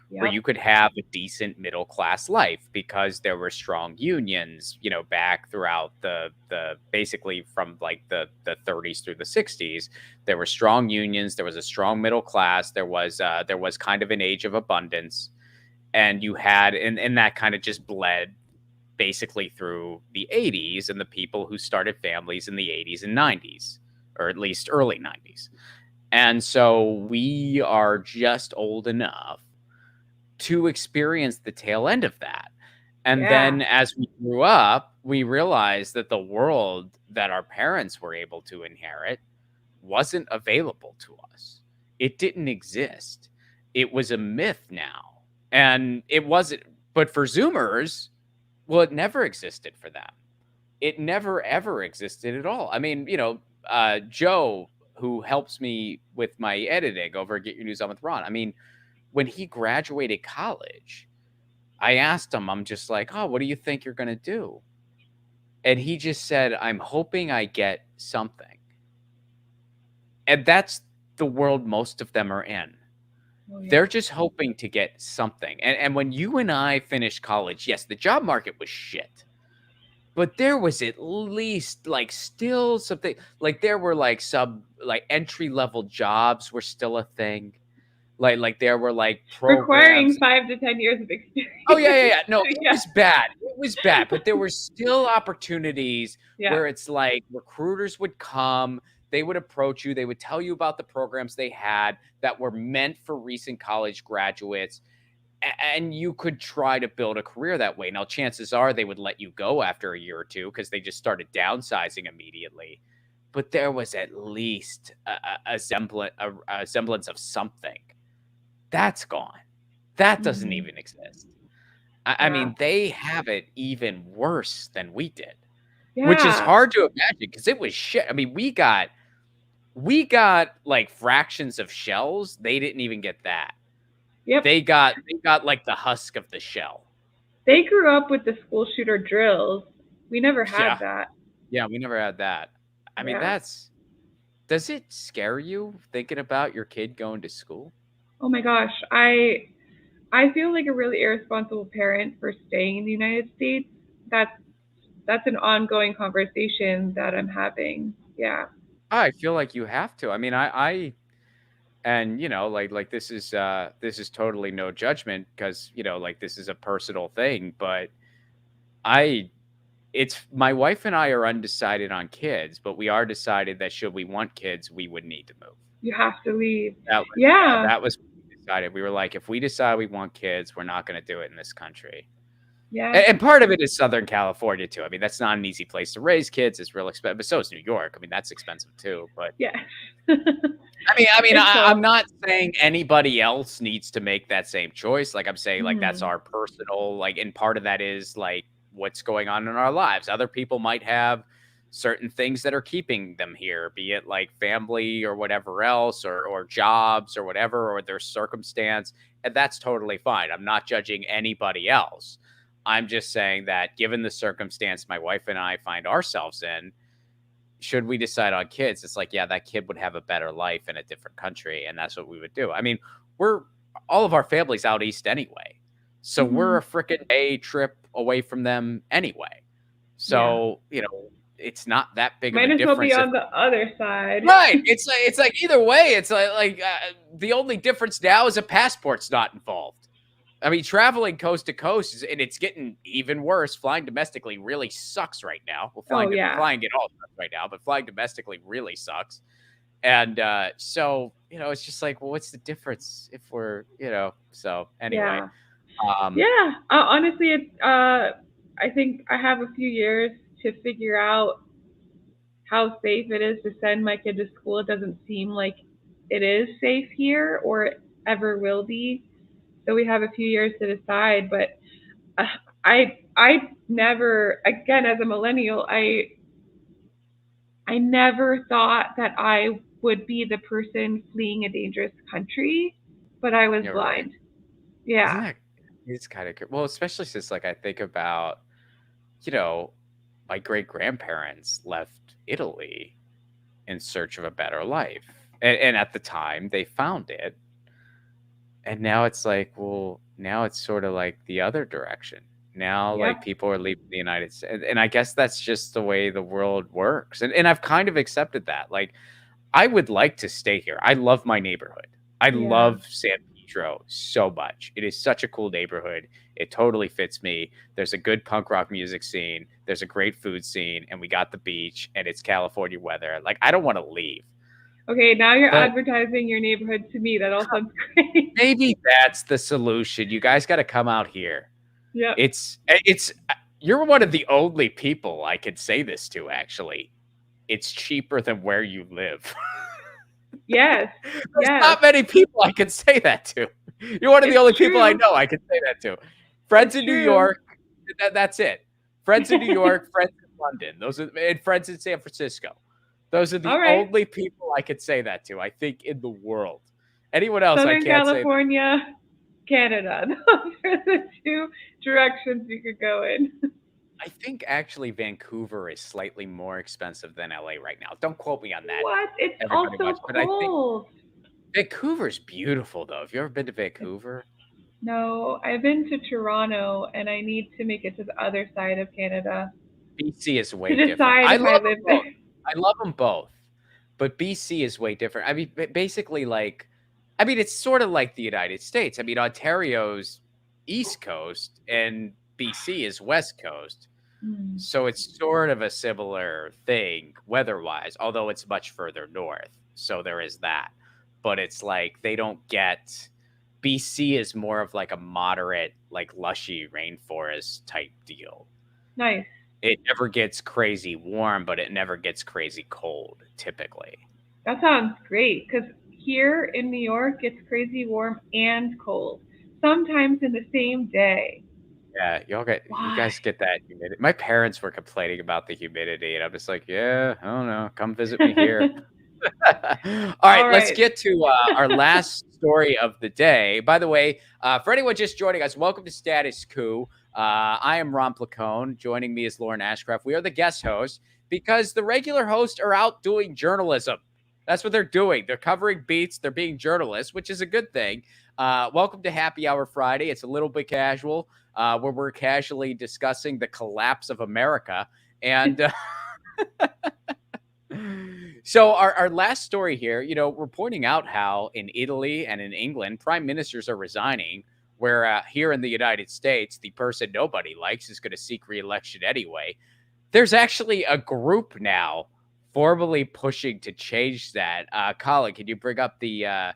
Yep. Where you could have a decent middle class life because there were strong unions, back throughout the basically from the 30s through the 60s. There were strong unions. There was a strong middle class. There was kind of an age of abundance, and you had and that kind of just bled basically through the 80s and the people who started families in the 80s and 90s, or at least early 90s. And so we are just old enough to experience the tail end of that. And then as we grew up, we realized that the world that our parents were able to inherit wasn't available to us. It didn't exist. It was a myth now. And it wasn't, but for Zoomers, well, it never existed for them. It never ever existed at all. I mean, Joe, who helps me with my editing over at Get Your News On with Ron. I mean, when he graduated college, I asked him, I'm just like, oh, what do you think you're going to do? And he just said, I'm hoping I get something. And that's the world most of them are in. Oh, yeah. They're just hoping to get something. And when you and I finished college, yes, the job market was shit. But there was at least like still something, like there were like entry level jobs were still a thing. Like there were like Requiring programs. 5 to 10 years of experience. Oh yeah. No, it Yeah. was bad. It was bad, but there were still opportunities Yeah. where it's like recruiters would come, they would approach you, they would tell you about the programs they had that were meant for recent college graduates, and you could try to build a career that way. Now, chances are they would let you go after a year or two because they just started downsizing immediately. But there was at least a semblance of something. That's gone. That doesn't Mhm. even exist. I mean, they have it even worse than we did, which is Yeah. hard to imagine because it was shit. I mean, we got like fractions of shells. They didn't even get that. Yep. They got like the husk of the shell. They grew up with the school shooter drills. We never had Yeah. that. Yeah, we never had that. I mean, Yeah. does it scare you thinking about your kid going to school? Oh my gosh, I feel like a really irresponsible parent for staying in the United States. That's an ongoing conversation that I'm having. Yeah. I feel like you have to. I mean, and like this is totally no judgment because like this is a personal thing, but it's my wife and I are undecided on kids, but we are decided that should we want kids, we would need to move. You have to leave. Yeah, Yeah. that was what we decided. We were like, if we decide we want kids, we're not going to do it in this country. Yeah. And part of it is Southern California too. I mean, that's not an easy place to raise kids. It's real expensive, but so is New York. I mean, that's expensive too. But Yeah. I'm not saying anybody else needs to make that same choice. Like I'm saying, like that's our personal, like, and part of that is like what's going on in our lives. Other people might have certain things that are keeping them here, be it like family or whatever else, or jobs or whatever, or their circumstance. And that's totally fine. I'm not judging anybody else. I'm just saying that given the circumstance my wife and I find ourselves in, should we decide on kids, it's like, yeah, that kid would have a better life in a different country. And that's what we would do. I mean, all of our family's out east anyway. So we're a freaking day trip away from them anyway. So, it's not that big of a Might as well difference. be on the other side. Right. It's like either way, it's like the only difference now is a passport's not involved. I mean, traveling coast to coast, and it's getting even worse. Flying domestically really sucks right now. Well, flying it all sucks right now, but flying domestically really sucks. And so, it's just like, well, what's the difference if we're, so anyway. Yeah. Honestly, it's, I think I have a few years to figure out how safe it is to send my kid to school. It doesn't seem like it is safe here or it ever will be. So we have a few years to decide, but I never, again, as a millennial, I never thought that I would be the person fleeing a dangerous country, but I was blind. Right. Yeah. It's kind of, well, especially since like I think about, my great grandparents left Italy in search of a better life. And at the time they found it. And now it's like, well, now it's sort of like the other direction. Now, like people are leaving the United States. And I guess that's just the way the world works. And I've kind of accepted that. Like, I would like to stay here. I love my neighborhood. I love San Pedro so much. It is such a cool neighborhood. It totally fits me. There's a good punk rock music scene. There's a great food scene. And we got the beach. And it's California weather. Like, I don't want to leave. Okay, now you're advertising your neighborhood to me. That all sounds great. Maybe that's the solution. You guys got to come out here. Yeah. It's you're one of the only people I could say this to, actually. It's cheaper than where you live. Yes. There's Yes. not many people I can say that to. You're one of the It's only people I true. know I can say that to. Friends It's in New true. York, that's it. Friends in New York, friends in London, those are, and friends in San Francisco. Those are the All right. only people I could say that to, I think, in the world. Anyone else, I Southern can't say that. California, Canada. Those are the two directions you could go in. I think actually Vancouver is slightly more expensive than LA right now. Don't quote me on that, What? It's everybody also watch, but I think cold. Vancouver's beautiful though. Have you ever been to Vancouver? No, I've been to Toronto and I need to make it to the other side of Canada BC is to way different. decide I if I love them live there. both. I love them both, but BC is way different. I mean, basically, like, I mean, it's sort of like the United States. I mean, Ontario's East Coast and BC is West Coast. Hmm. So it's sort of a similar thing weather-wise, although it's much further north. So there is that. But it's like they don't get BC is more of like a moderate, like lushy rainforest type deal. Nice. It never gets crazy warm, but it never gets crazy cold, typically. That sounds great because here in New York, it's crazy warm and cold, sometimes in the same day. Yeah, you Why? guys get that humidity. My parents were complaining about the humidity, and I'm just like, yeah, I don't know. Come visit me here. All right, All let's right. get to our last story of the day. By the way, for anyone just joining us, welcome to Status Coup. I am Ron Placone. Joining me is Lauren Ashcraft. We are the guest hosts because the regular hosts are out doing journalism. That's what they're doing. They're covering beats. They're being journalists, which is a good thing. Welcome to Happy Hour Friday. It's a little bit casual, where we're casually discussing the collapse of America. And so our last story here, we're pointing out how in Italy and in England, prime ministers are resigning, where here in the United States, the person nobody likes is going to seek re-election anyway. There's actually a group now formally pushing to change that. Colin, can you bring up the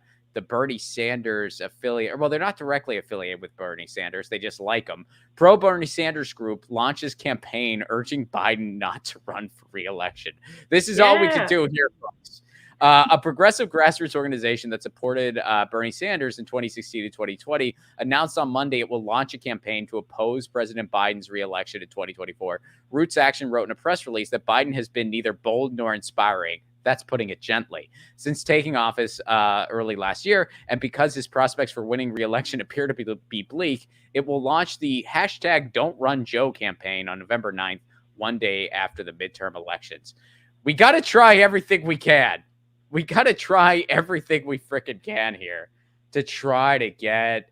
Bernie Sanders affiliate? Well, they're not directly affiliated with Bernie Sanders. They just like him. Pro Bernie Sanders group launches campaign urging Biden not to run for re-election. This is all we can Yeah. do here, folks. A progressive grassroots organization that supported Bernie Sanders in 2016 to 2020 announced on Monday it will launch a campaign to oppose President Biden's re-election in 2024. Roots Action wrote in a press release that Biden has been neither bold nor inspiring. That's putting it gently. Since taking office early last year, and because his prospects for winning re-election appear to be bleak, it will launch the hashtag Don't Run Joe campaign on November 9th, one day after the midterm elections. We got to try everything we can. We got to try everything we freaking can here to try to get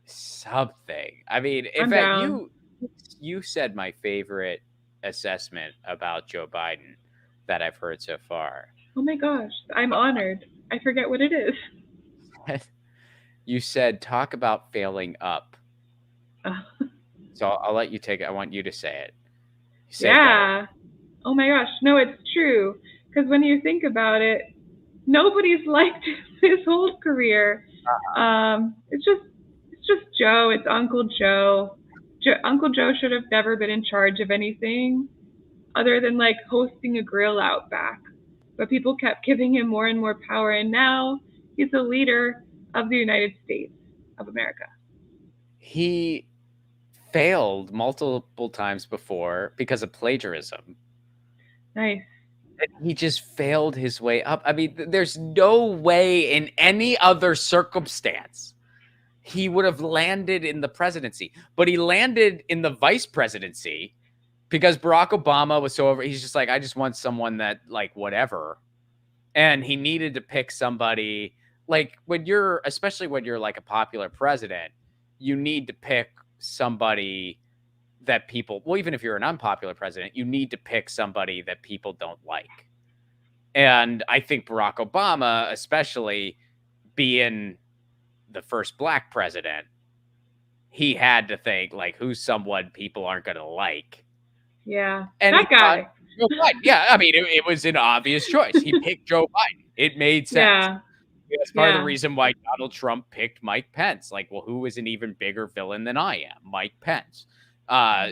something. I mean, in I'm fact, down. you said my favorite assessment about Joe Biden that I've heard so far. Oh my gosh. I'm honored. I forget what it is. You said, talk about failing up. So I'll let you take it. I want you to say it. Say it better. Yeah. Oh my gosh. No, it's true. Because when you think about it, nobody's liked his whole career. It's just Joe. It's Uncle Joe. Uncle Joe should have never been in charge of anything other than like hosting a grill out back. But people kept giving him more and more power, and now he's the leader of the United States of America. He failed multiple times before because of plagiarism. Nice. He just failed his way up. I mean, there's no way in any other circumstance he would have landed in the presidency, but he landed in the vice presidency because Barack Obama was so over. He's just like, I just want someone that like whatever. And he needed to pick somebody like especially when you're like a popular president, you need to pick somebody that well, even if you're an unpopular president, you need to pick somebody that people don't like. And I think Barack Obama, especially being the first black president, he had to think like, who's someone people aren't going to like. Yeah. And That guy. Joe Biden. Yeah, I mean, it was an obvious choice. He picked Joe Biden. It made sense. Yeah. That's part of the reason why Donald Trump picked Mike Pence. Like, well, who is an even bigger villain than I am? Mike Pence.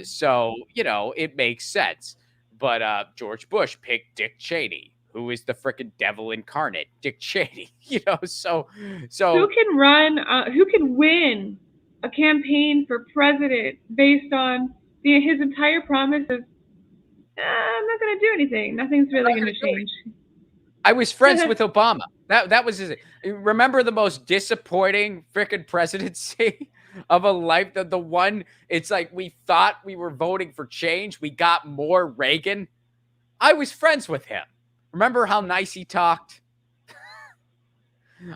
So, it makes sense. But George Bush picked Dick Cheney, who is the frickin' devil incarnate, Dick Cheney. So Who can win a campaign for president based on his entire promise is, I'm not going to do anything. Nothing's really going to change. I was friends with Obama. That was his. Remember the most disappointing frickin' presidency of a life? The one, it's like we thought we were voting for change. We got more Reagan. I was friends with him. Remember how nice he talked?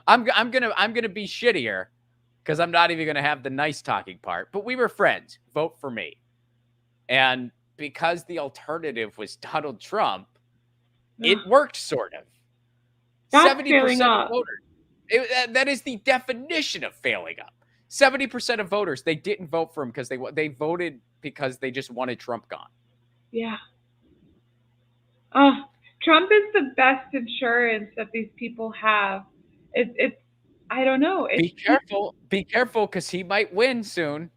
I'm gonna be shittier because I'm not even gonna have the nice talking part. But we were friends. Vote for me. And because the alternative was Donald Trump, it worked sort of. That's 70% of voters. That is the definition of failing up. 70% of voters, they didn't vote for him because they voted because they just wanted Trump gone. Yeah. Trump is the best insurance that these people have. It's I don't know. Be careful, because he might win soon.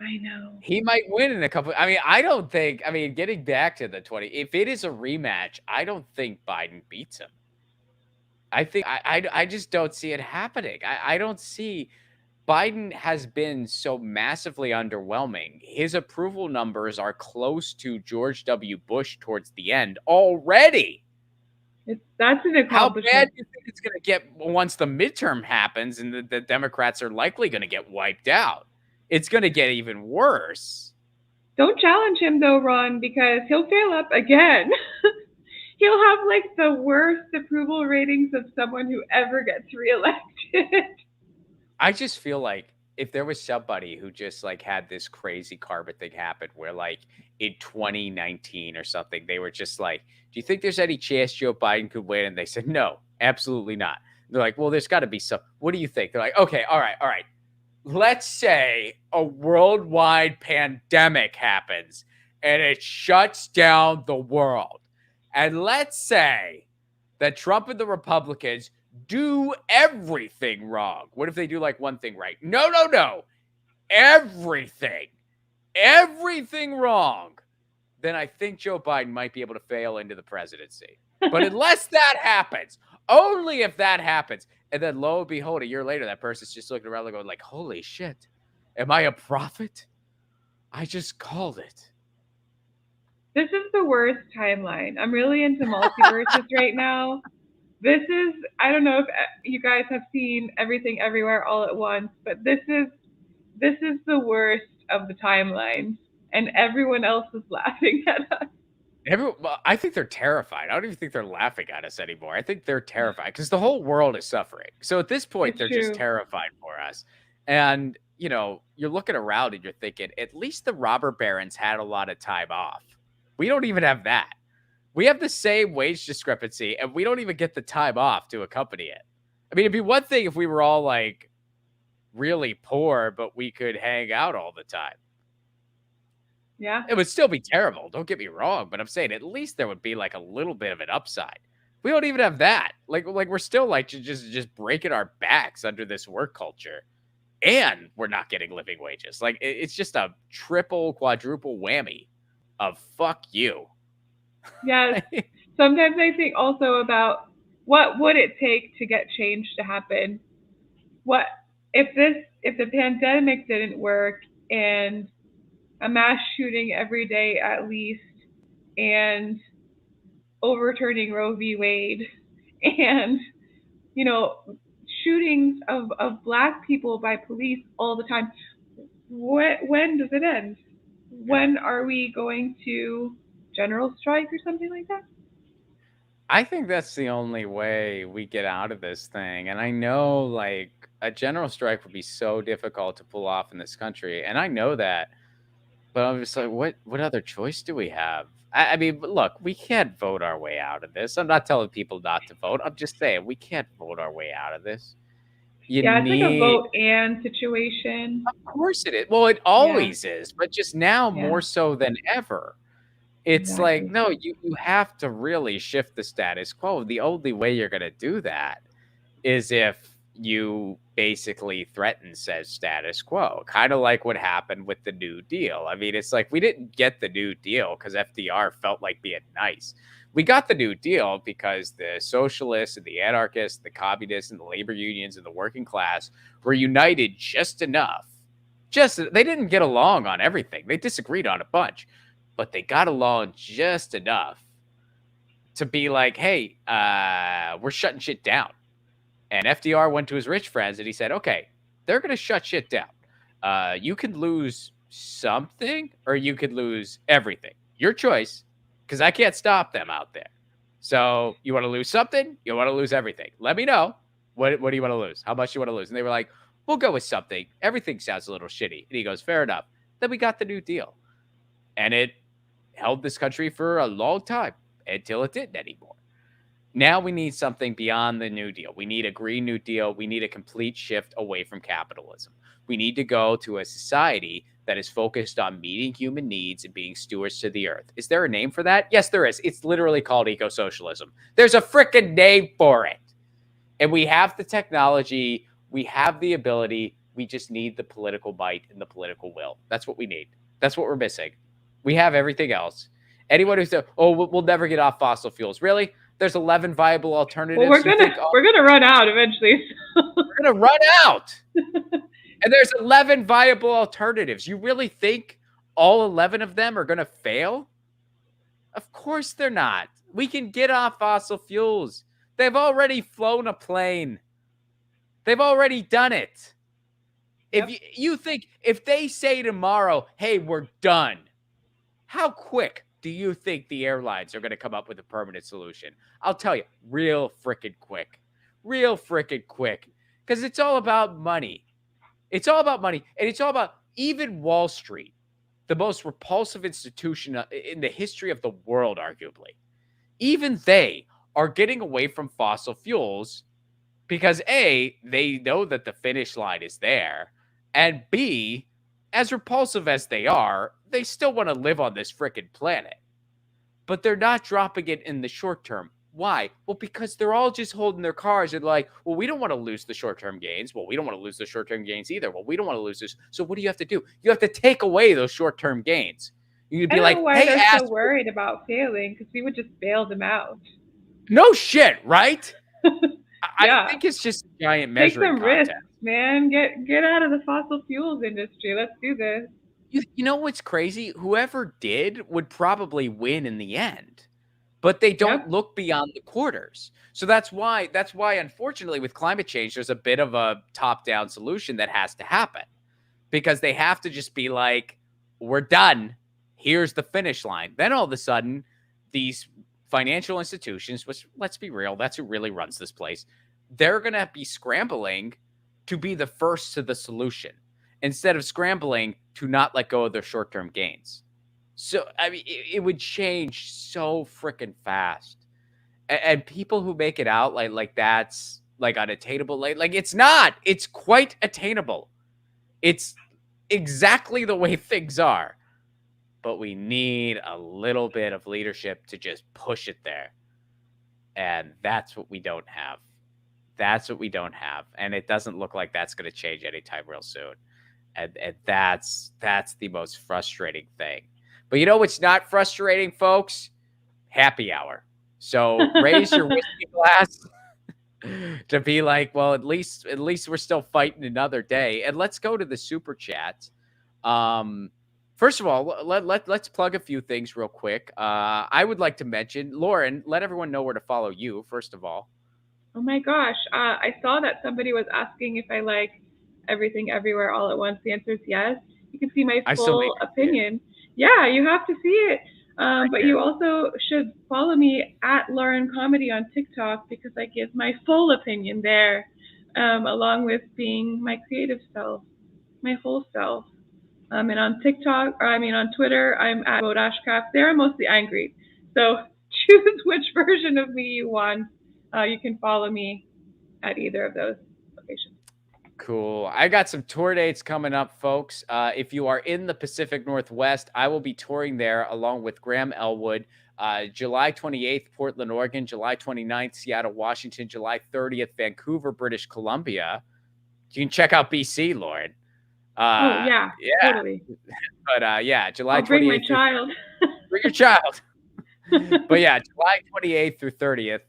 I know. He might win in a couple. Getting back to the 20, if it is a rematch, I don't think Biden beats him. I think I just don't see it happening. I don't see. Biden has been so massively underwhelming. His approval numbers are close to George W. Bush towards the end already. That's an accomplishment. How bad do you think it's going to get once the midterm happens and the Democrats are likely going to get wiped out? It's going to get even worse. Don't challenge him, though, Ron, because he'll fail up again. He'll have, like, the worst approval ratings of someone who ever gets reelected. I just feel like if there was somebody who just, like, had this crazy carpet thing happen where, like, in 2019 or something, they were just like, do you think there's any chance Joe Biden could win? And they said, no, absolutely not. They're like, well, there's got to be some. What do you think? They're like, okay, all right. Let's say a worldwide pandemic happens and it shuts down the world. And let's say that Trump and the Republicans do everything wrong. What if they do like one thing right? No. Everything wrong. Then I think Joe Biden might be able to fail into the presidency. But unless that happens, only if that happens, and then lo and behold, a year later, that person's just looking around going like, holy shit, am I a prophet? I just called it. This is the worst timeline. I'm really into multiverses right now. This is, I don't know if you guys have seen Everything Everywhere All at Once, but this is the worst of the timelines, and everyone else is laughing at us. I think they're terrified. I don't even think they're laughing at us anymore. I think they're terrified because the whole world is suffering. So at this point, they're just terrified for us. And, you're looking around and you're thinking, at least the robber barons had a lot of time off. We don't even have that. We have the same wage discrepancy, and we don't even get the time off to accompany it. I mean, it'd be one thing if we were all, like, really poor, but we could hang out all the time. Yeah. It would still be terrible. Don't get me wrong, but I'm saying at least there would be like a little bit of an upside. We don't even have that. Like we're still like just breaking our backs under this work culture, and we're not getting living wages. Like it's just a triple, quadruple whammy of fuck you. Yes. Sometimes I think also about what would it take to get change to happen? What if the pandemic didn't work and a mass shooting every day at least, and overturning Roe v. Wade, and shootings of Black people by police all the time. When does it end? When are we going to general strike or something like that? I think that's the only way we get out of this thing. And I know like a general strike would be so difficult to pull off in this country. And I know that. But I'm just like, what other choice do we have? I mean, look, we can't vote our way out of this. I'm not telling people not to vote. I'm just saying we can't vote our way out of this. It's like a vote and situation. Of course it is. Well, it always is, but just now more so than ever. It's like, no, you have to really shift the status quo. The only way you're going to do that is if you basically threaten says status quo, kind of like what happened with the New Deal. I mean, it's like we didn't get the New Deal because FDR felt like being nice. We got the New Deal because the socialists and the anarchists, the communists and the labor unions and the working class were united just enough. They didn't get along on everything. They disagreed on a bunch, but they got along just enough to be like, hey, we're shutting shit down. And FDR went to his rich friends and he said, okay, they're going to shut shit down. You can lose something or you could lose everything. Your choice, because I can't stop them out there. So you want to lose something? You want to lose everything? Let me know. What do you want to lose? How much you want to lose? And they were like, we'll go with something. Everything sounds a little shitty. And he goes, fair enough. Then we got the New Deal. And it held this country for a long time until it didn't anymore. Now we need something beyond the New Deal. We need a Green New Deal. We need a complete shift away from capitalism. We need to go to a society that is focused on meeting human needs and being stewards to the earth. Is there a name for that? Yes, there is. It's literally called eco-socialism. There's a freaking name for it. And we have the technology. We have the ability. We just need the political might and the political will. That's what we need. That's what we're missing. We have everything else. Anyone who says, oh, we'll never get off fossil fuels. Really? There's 11 viable alternatives. Well, we're gonna run out eventually. We're gonna run out. And there's 11 viable alternatives. You really think all 11 of them are gonna fail? Of course they're not. We can get off fossil fuels. They've already flown a plane. They've already done it. Yep. If you think, if they say tomorrow, hey, we're done, how quick do you think the airlines are going to come up with a permanent solution? I'll tell you, real freaking quick. Real freaking quick. Because it's all about money. It's all about money. And it's all about even Wall Street, the most repulsive institution in the history of the world, arguably. Even they are getting away from fossil fuels because A, they know that the finish line is there. And B, as repulsive as they are, they still want to live on this freaking planet. But they're not dropping it in the short term. Why? Well, because they're all just holding their cards and like, well, we don't want to lose the short-term gains. Well, we don't want to lose the short-term gains either. Well, we don't want to lose this. So what do you have to do? You have to take away those short-term gains. You'd be like, why they're so worried about failing, because we would just bail them out. No shit, right? Yeah. I think it's just a giant measuring contest. Take some risks, man. Get out of the fossil fuels industry. Let's do this. You know what's crazy? Whoever did would probably win in the end, but they don't look beyond the quarters. So that's why, unfortunately, with climate change, there's a bit of a top-down solution that has to happen because they have to just be like, we're done. Here's the finish line. Then all of a sudden, these financial institutions, which let's be real, that's who really runs this place, they're going to be scrambling to be the first to the solution instead of scrambling to not let go of their short-term gains. So, I mean, it would change so freaking fast. And people who make it out like that's like unattainable, like it's not. It's quite attainable. It's exactly the way things are. But we need a little bit of leadership to just push it there. And that's what we don't have. That's what we don't have. And it doesn't look like that's going to change anytime real soon. And that's the most frustrating thing. But you know what's not frustrating, folks? Happy hour. So raise your whiskey glass to be like, well, at least we're still fighting another day. And let's go to the super chat. First of all, let's plug a few things real quick. I would like to mention, Lauren, let everyone know where to follow you, first of all. Oh my gosh. I saw that somebody was asking if I like Everything Everywhere All at Once. The answer is yes. You can see my full opinion. Yeah, you have to see it. But you also should follow me at Lauren Comedy on TikTok because I give my full opinion there, along with being my creative self, my whole self. And on TikTok, on Twitter, I'm at Lauren Ashcraft. There I'm mostly angry. So choose which version of me you want. You can follow me at either of those locations. Cool. I got some tour dates coming up, folks. If you are in the Pacific Northwest, I will be touring there along with Graham Elwood. July 28th, Portland, Oregon. July 29th, Seattle, Washington. July 30th, Vancouver, British Columbia. You can check out BC, Lauren. Yeah, totally. But July 28th. Bring my child. Bring your child. But yeah, July 28th through 30th.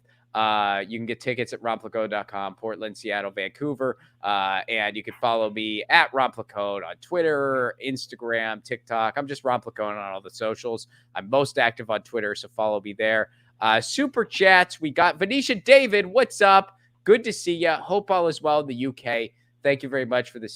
You can get tickets at romplacone.com, Portland, Seattle, Vancouver. And you can follow me at Romplacone on Twitter, Instagram, TikTok. I'm just Romplacone on all the socials. I'm most active on Twitter, so follow me there. Super chats. We got Venetia David. What's up? Good to see you. Hope all is well in the UK. Thank you very much for the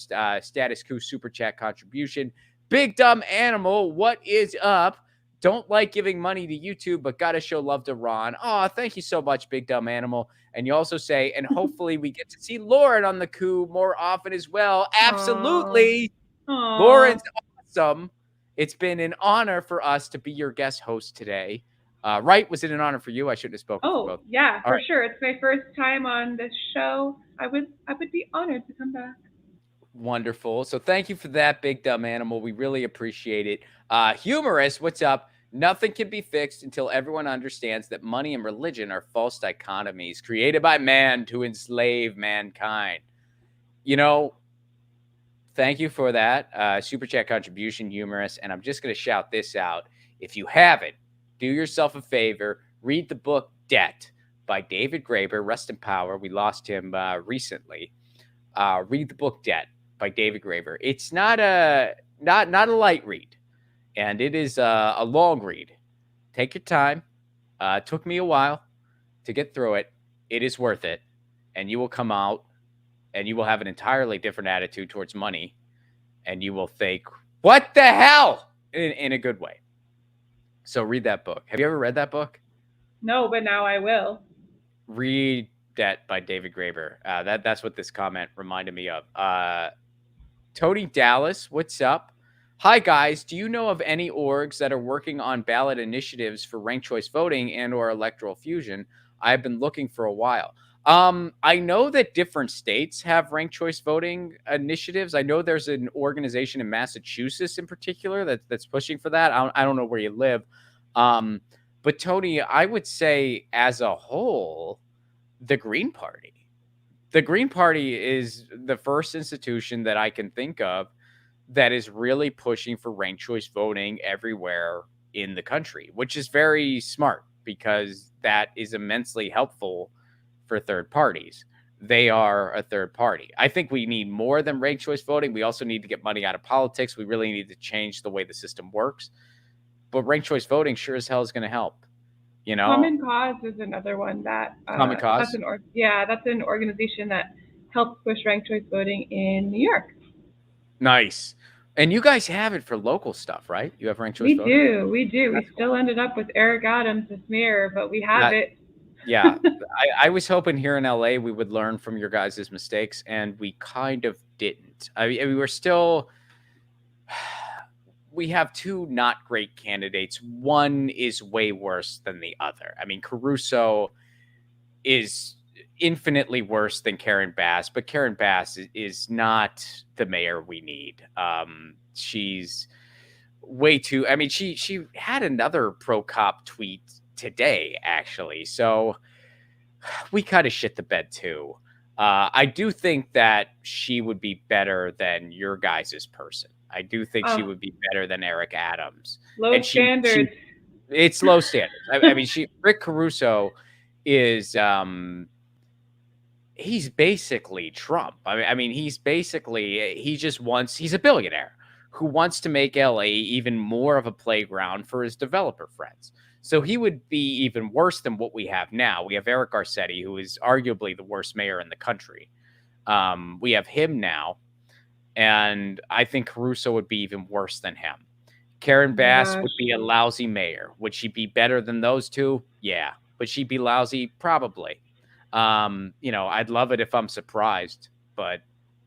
Status Coup super chat contribution. Big Dumb Animal, what is up? Don't like giving money to YouTube, but got to show love to Ron. Oh, thank you so much, Big Dumb Animal. And you also say, and hopefully we get to see Lauren on the coup more often as well. Absolutely. Aww. Lauren's awesome. It's been an honor for us to be your guest host today. Right? Was it an honor for you? I shouldn't have spoken for both. Yeah, for sure. It's my first time on this show. I would be honored to come back. Wonderful. So thank you for that, Big Dumb Animal. We really appreciate it. Humorous, what's up? Nothing can be fixed until everyone understands that money and religion are false dichotomies created by man to enslave mankind. You know, thank you for that super chat contribution, Humorous. And I'm just going to shout this out. If you haven't, do yourself a favor, read the book Debt by David Graeber. Rest in power. We lost him recently. Read the book Debt by David Graeber. It's not a light read, and it is a long read. Take your time. It took me a while to get through it. It is worth it, and you will come out, and you will have an entirely different attitude towards money, and you will think, "What the hell?" in a good way. So read that book. Have you ever read that book? No, but now I will. Read Debt by David Graeber. That's what this comment reminded me of. Tony Dallas, what's up? Hi, guys. Do you know of any orgs that are working on ballot initiatives for ranked choice voting and or electoral fusion? I've been looking for a while. I know that different states have ranked choice voting initiatives. I know there's an organization in Massachusetts in particular that's pushing for that. I don't know where you live. But Tony, I would say as a whole, the Green Party. The Green Party is the first institution that I can think of that is really pushing for ranked choice voting everywhere in the country, which is very smart because that is immensely helpful for third parties. They are a third party. I think we need more than ranked choice voting. We also need to get money out of politics. We really need to change the way the system works. But ranked choice voting sure as hell is going to help. You know, Common Cause is another one that Common Cause. That's an organization that helps push ranked choice voting in New York. Nice. And you guys have it for local stuff, right? You have ranked choice voting? We do. We still ended up with Eric Adams as mayor, but we have it. Yeah. I was hoping here in LA we would learn from your guys' mistakes, and we kind of didn't. I mean, we're still... We have two not great candidates. One is way worse than the other. I mean, Caruso is infinitely worse than Karen Bass, but Karen Bass is not the mayor we need. She's way too... I mean, she had another pro-cop tweet today, actually. So we kind of shit the bed, too. I do think that she would be better than your guys' person. I do think she would be better than Eric Adams. Low standards. It's low standards. I mean, Rick Caruso is he's basically Trump. I mean, he's a billionaire who wants to make LA even more of a playground for his developer friends. So he would be even worse than what we have now. We have Eric Garcetti, who is arguably the worst mayor in the country. We have him now. And I think Caruso would be even worse than him. Karen Bass would be a lousy mayor. Would she be better than those two? Yeah. Would she be lousy? Probably. I'd love it if I'm surprised, but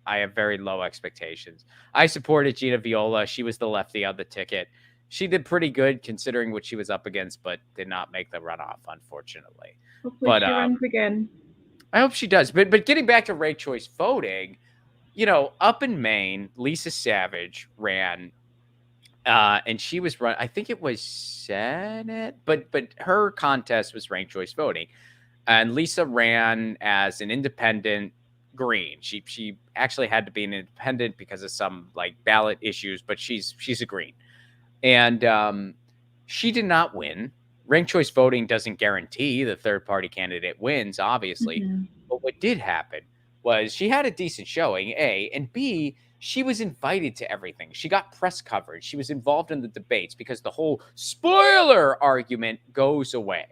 I have very low expectations. I supported Gina Viola. She was the lefty on the ticket. She did pretty good considering what she was up against, but did not make the runoff, unfortunately. Hopefully she runs again. I hope she does. But getting back to ranked choice voting, up in Maine, Lisa Savage ran, and she was run. I think it was Senate, but her contest was ranked choice voting, and Lisa ran as an independent Green. She actually had to be an independent because of some ballot issues, but she's a Green, and she did not win. Ranked choice voting doesn't guarantee the third party candidate wins, obviously. Mhm. But what did happen was she had a decent showing, A, and B, she was invited to everything. She got press coverage. She was involved in the debates because the whole spoiler argument goes away.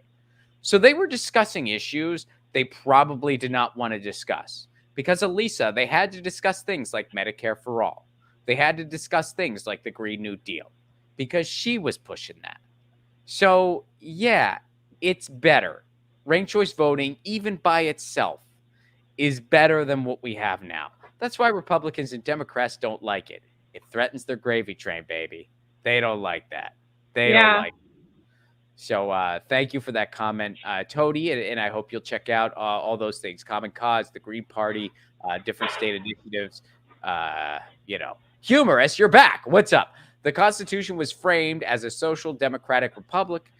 So they were discussing issues they probably did not want to discuss. Because of Lisa, they had to discuss things like Medicare for all. They had to discuss things like the Green New Deal because she was pushing that. So, yeah, it's better. Ranked choice voting, even by itself, is better than what we have now. That's why Republicans and Democrats don't like it. It threatens their gravy train, baby. They don't like that. They don't Yeah. like it. So thank you for that comment, Toady, and I hope you'll check out all those things: Common Cause, the Green Party, different state initiatives. Humorous, you're back. What's up? The Constitution was framed as a social democratic republic.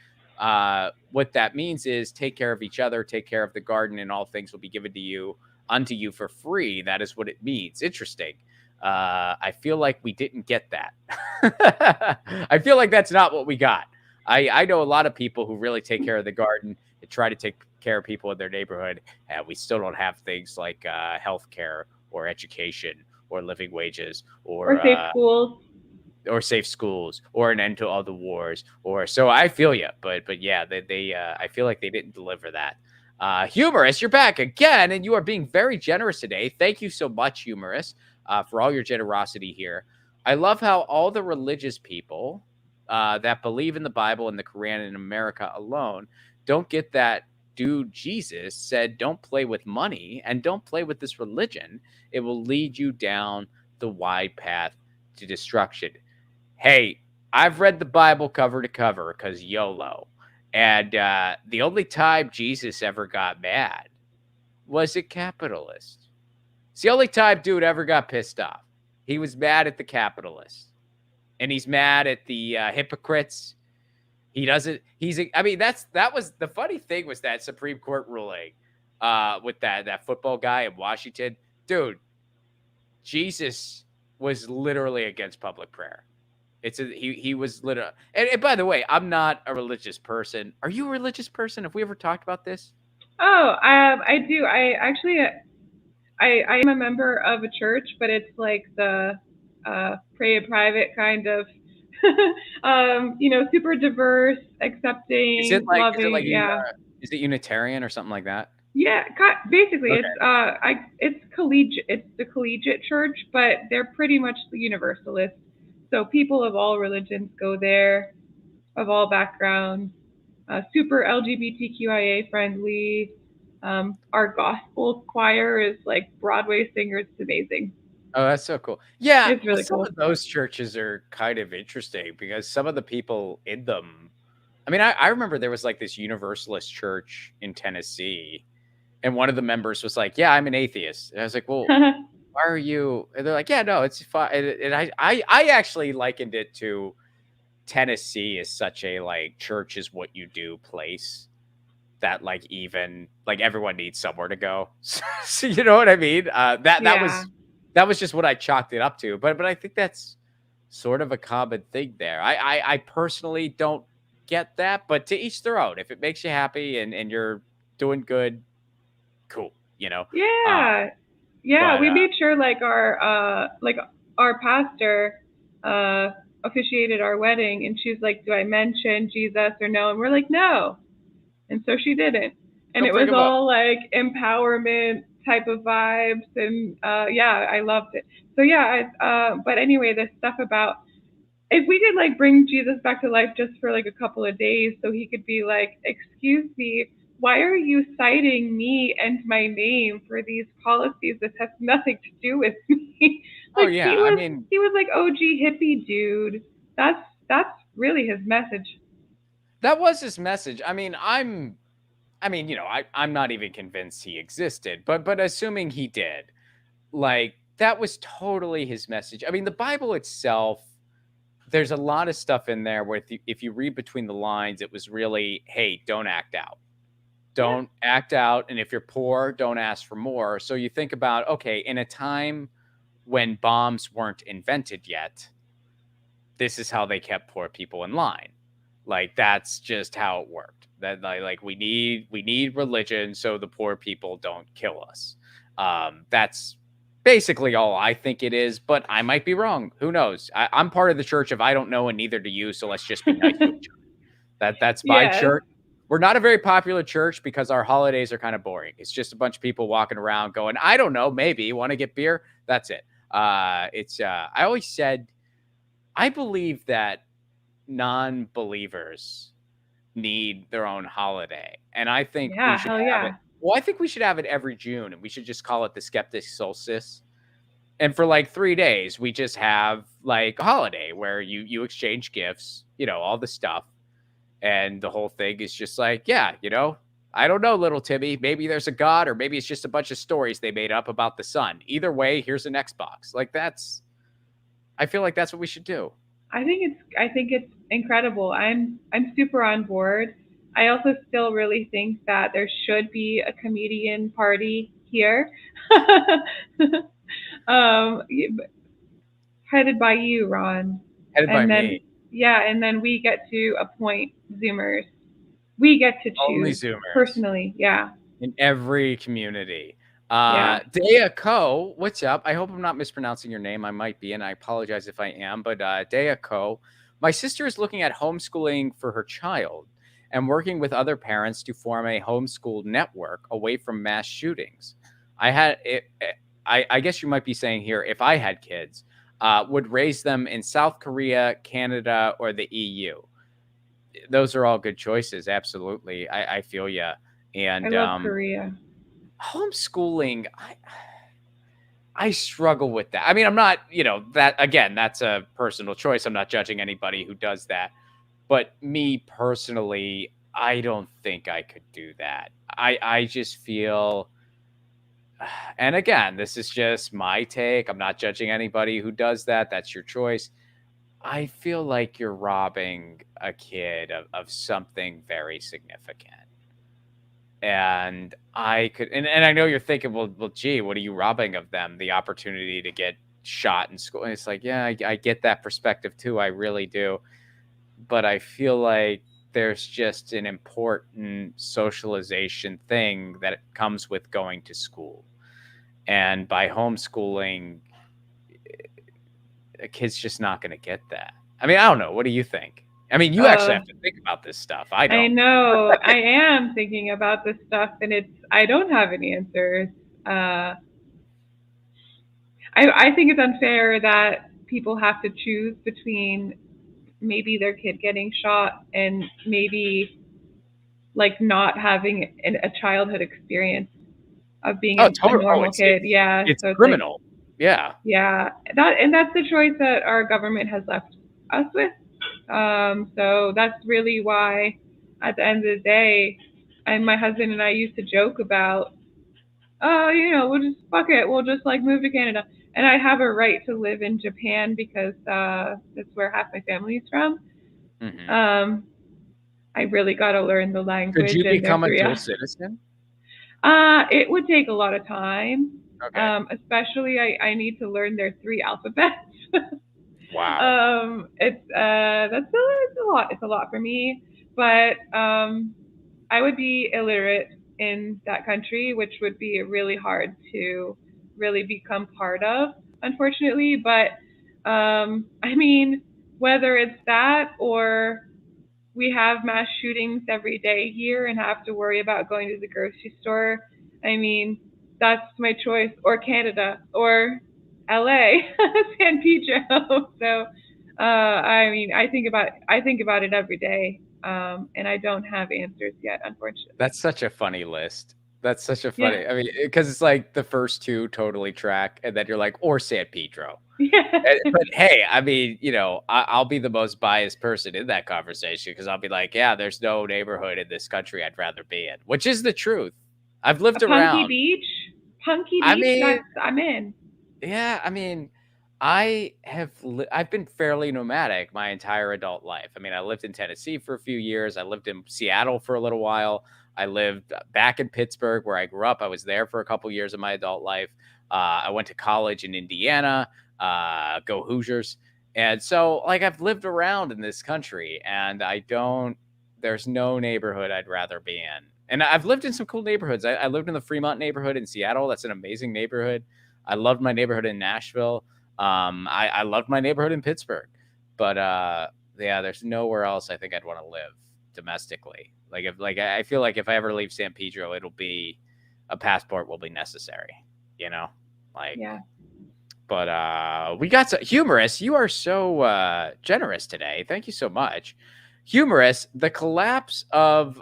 What that means is take care of each other, take care of the garden, and all things will be given to you unto you for free. That is what it means. Interesting. I feel like we didn't get that. I feel like that's not what we got. I know a lot of people who really take care of the garden and try to take care of people in their neighborhood, and we still don't have things like health care or education or living wages Or safe schools. or safe schools or an end to all the wars. Or so I feel you, but yeah, they I feel like they didn't deliver that. Humorous, you're back again, and you are being very generous today. Thank you so much, Humorous, for all your generosity here. I love how all the religious people that believe in the Bible and the Quran in America alone don't get that dude Jesus said, don't play with money and don't play with this religion. It will lead you down the wide path to destruction. Hey, I've read the Bible cover to cover because YOLO. And the only time Jesus ever got mad was at capitalists. It's the only time dude ever got pissed off. He was mad at the capitalists. And he's mad at the hypocrites. He doesn't. That was the funny thing was that Supreme Court ruling with that football guy in Washington, dude. Jesus was literally against public prayer. He was literally. And by the way, I'm not a religious person. Are you a religious person? Have we ever talked about this? Oh, I do. I actually, I am a member of a church, but it's like the pray private kind of, super diverse, accepting, loving. Yeah. Is it Unitarian or something like that? Yeah, basically, Okay. it's collegiate. It's the collegiate church, but they're pretty much the universalist. So people of all religions go there, of all backgrounds. Super LGBTQIA friendly. Our gospel choir is like Broadway singers. It's amazing. Oh, that's so cool. Yeah, It's really some cool. of those churches are kind of interesting because some of the people in them. I mean, I remember there was like this Universalist church in Tennessee, and one of the members was like, "Yeah, I'm an atheist." And I was like, "Well, why are you?" And they're like, "Yeah, no, it's fine." And I actually likened it to Tennessee as such a like church is what you do place that like even like everyone needs somewhere to go. So you know what I mean? Yeah. That was just what I chalked it up to. But I think that's sort of a common thing there. I personally don't get that, but to each their own. If it makes you happy and you're doing good, cool. You know. Yeah. Yeah, But we made sure like our pastor officiated our wedding, and she's like, "Do I mention Jesus or no?" And we're like, "No." And so she didn't. And don't it bring was them up. all like empowerment type of vibes, and yeah, I loved it. So yeah, but anyway, this stuff about if we could like bring Jesus back to life just for like a couple of days so he could be like, "Excuse me, why are you citing me and my name for these policies? This has nothing to do with me." Oh Like yeah, I mean he was like OG hippie dude. That's really his message. that was his message. I'm not even convinced he existed, but assuming he did, like that was totally his message. I mean, the Bible itself, there's a lot of stuff in there where if you read between the lines, it was really, hey, don't act out. Yeah. Don't act out. And if you're poor, don't ask for more. So you think about, okay, in a time when bombs weren't invented yet, this is how they kept poor people in line. Like that's just how it worked. That like we need religion so the poor people don't kill us. That's basically all I think it is, but I might be wrong. Who knows? I'm part of the church if I don't know, and neither do you. So let's just be nice to each other. That's my Yes. church. We're not a very popular church because our holidays are kind of boring. It's just a bunch of people walking around going, I don't know, maybe want to get beer. That's it. I always said, I believe that non-believers need their own holiday, and I think we Yeah, should hell have it. yeah. Well, I think we should have it every June, and we should just call it the Skeptic Solstice. And for like 3 days, we just have like a holiday where you exchange gifts, all the stuff, and the whole thing is just like, yeah, I don't know, little Timmy. Maybe there's a god, or maybe it's just a bunch of stories they made up about the sun. Either way, here's an Xbox. Like I feel like that's what we should do. I think it's incredible. I'm super on board. I also still really think that there should be a comedian party here. um, Headed by you, Ron. Headed by And then me. yeah, and then we get to appoint Zoomers. We get to Only choose Zoomers personally. Yeah. in every community. Yeah. Dea Co, what's up? I hope I'm not mispronouncing your name. I might be, and I apologize if I am. But Dea Co, my sister is looking at homeschooling for her child and working with other parents to form a homeschool network away from mass shootings. I had it. I guess you might be saying here, if I had kids, would raise them in South Korea, Canada, or the EU. Those are all good choices. Absolutely, I feel you. I And love Korea. homeschooling, I struggle with that. I mean, I'm not, that again, that's a personal choice. I'm not judging anybody who does that. But me personally, I don't think I could do that. I just feel, and again, this is just my take. I'm not judging anybody who does that. That's your choice. I feel like you're robbing a kid of something very significant. And and I know you're thinking, well, gee, what are you robbing of them? The opportunity to get shot in school. And it's like, yeah, I get that perspective too. I really do. But I feel like there's just an important socialization thing that comes with going to school. And by homeschooling, a kid's just not going to get that. I mean, I don't know. What do you think? I mean, you actually Uh, have to think about this stuff. I I don't. know. I am thinking about this stuff, and I don't have any answers. Uh, I think it's unfair that people have to choose between maybe their kid getting shot and maybe like not having a childhood experience of being Oh, a totally. Oh, normal kid. Yeah. it's So it's like, criminal. Yeah. yeah, that's the choice that our government has left us with. So that's really why, at the end of the day, my husband and I used to joke about, oh, we'll just fuck it, we'll just like move to Canada, and I have a right to live in Japan because that's where half my family is from. Hmm. Um, I really got to learn the Could language, you and become there's a a dual yeah. citizen? It would take a lot of time. Okay. Especially I need to learn their three alphabets. Wow. It's a lot. It's a lot for me. But I would be illiterate in that country, which would be really hard to really become part of, unfortunately. But I mean, whether it's that or we have mass shootings every day here and have to worry about going to the grocery store. I mean, that's my choice, or Canada, or LA, San Pedro. So, I mean, I think about it every day, and I don't have answers yet, unfortunately. That's such a funny list. That's such a Yeah, funny. I mean, because it's like the first two totally track, and then you're like, or San Pedro. yeah. But hey, I mean, I'll be the most biased person in that conversation because I'll be like, yeah, there's no neighborhood in this country I'd rather be in, which is the truth. I've A lived punky around. beach, punky I beach. mean, I'm in. yeah, I mean, I've been fairly nomadic my entire adult life. I mean, I lived in Tennessee for a few years. I lived in Seattle for a little while. I lived back in Pittsburgh where I grew up. I was there for a couple years of my adult life. I went to college in Indiana. Go Hoosiers. And so, like, I've lived around in this country, and there's no neighborhood I'd rather be in. And I've lived in some cool neighborhoods. I lived in the Fremont neighborhood in Seattle. That's an amazing neighborhood. I loved my neighborhood in Nashville. I loved my neighborhood in Pittsburgh. But yeah, there's nowhere else I think I'd want to live domestically. I feel like if I ever leave San Pedro, a passport will be necessary. You know, like. Yeah. But we got Humorous. You are so generous today. Thank you so much. Humorous, the collapse of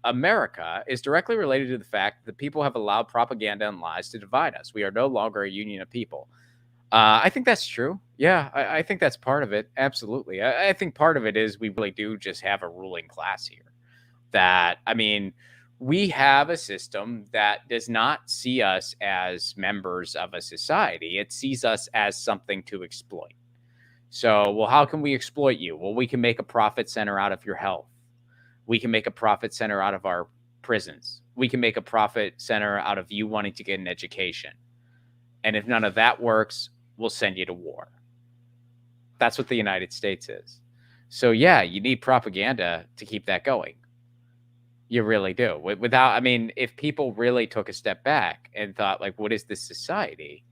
America is directly related to the fact that people have allowed propaganda and lies to divide us. We are no longer a union of people. I think that's true. Yeah, I think that's part of it. Absolutely. I think part of it is we really do just have a ruling class here. We have a system that does not see us as members of a society. It sees us as something to exploit. So, well, how can we exploit you? Well, we can make a profit center out of your health. We can make a profit center out of our prisons. We can make a profit center out of you wanting to get an education. And if none of that works, we'll send you to war. That's what the United States is. So, yeah, you need propaganda to keep that going. You really do. If people really took a step back and thought, like, what is this society?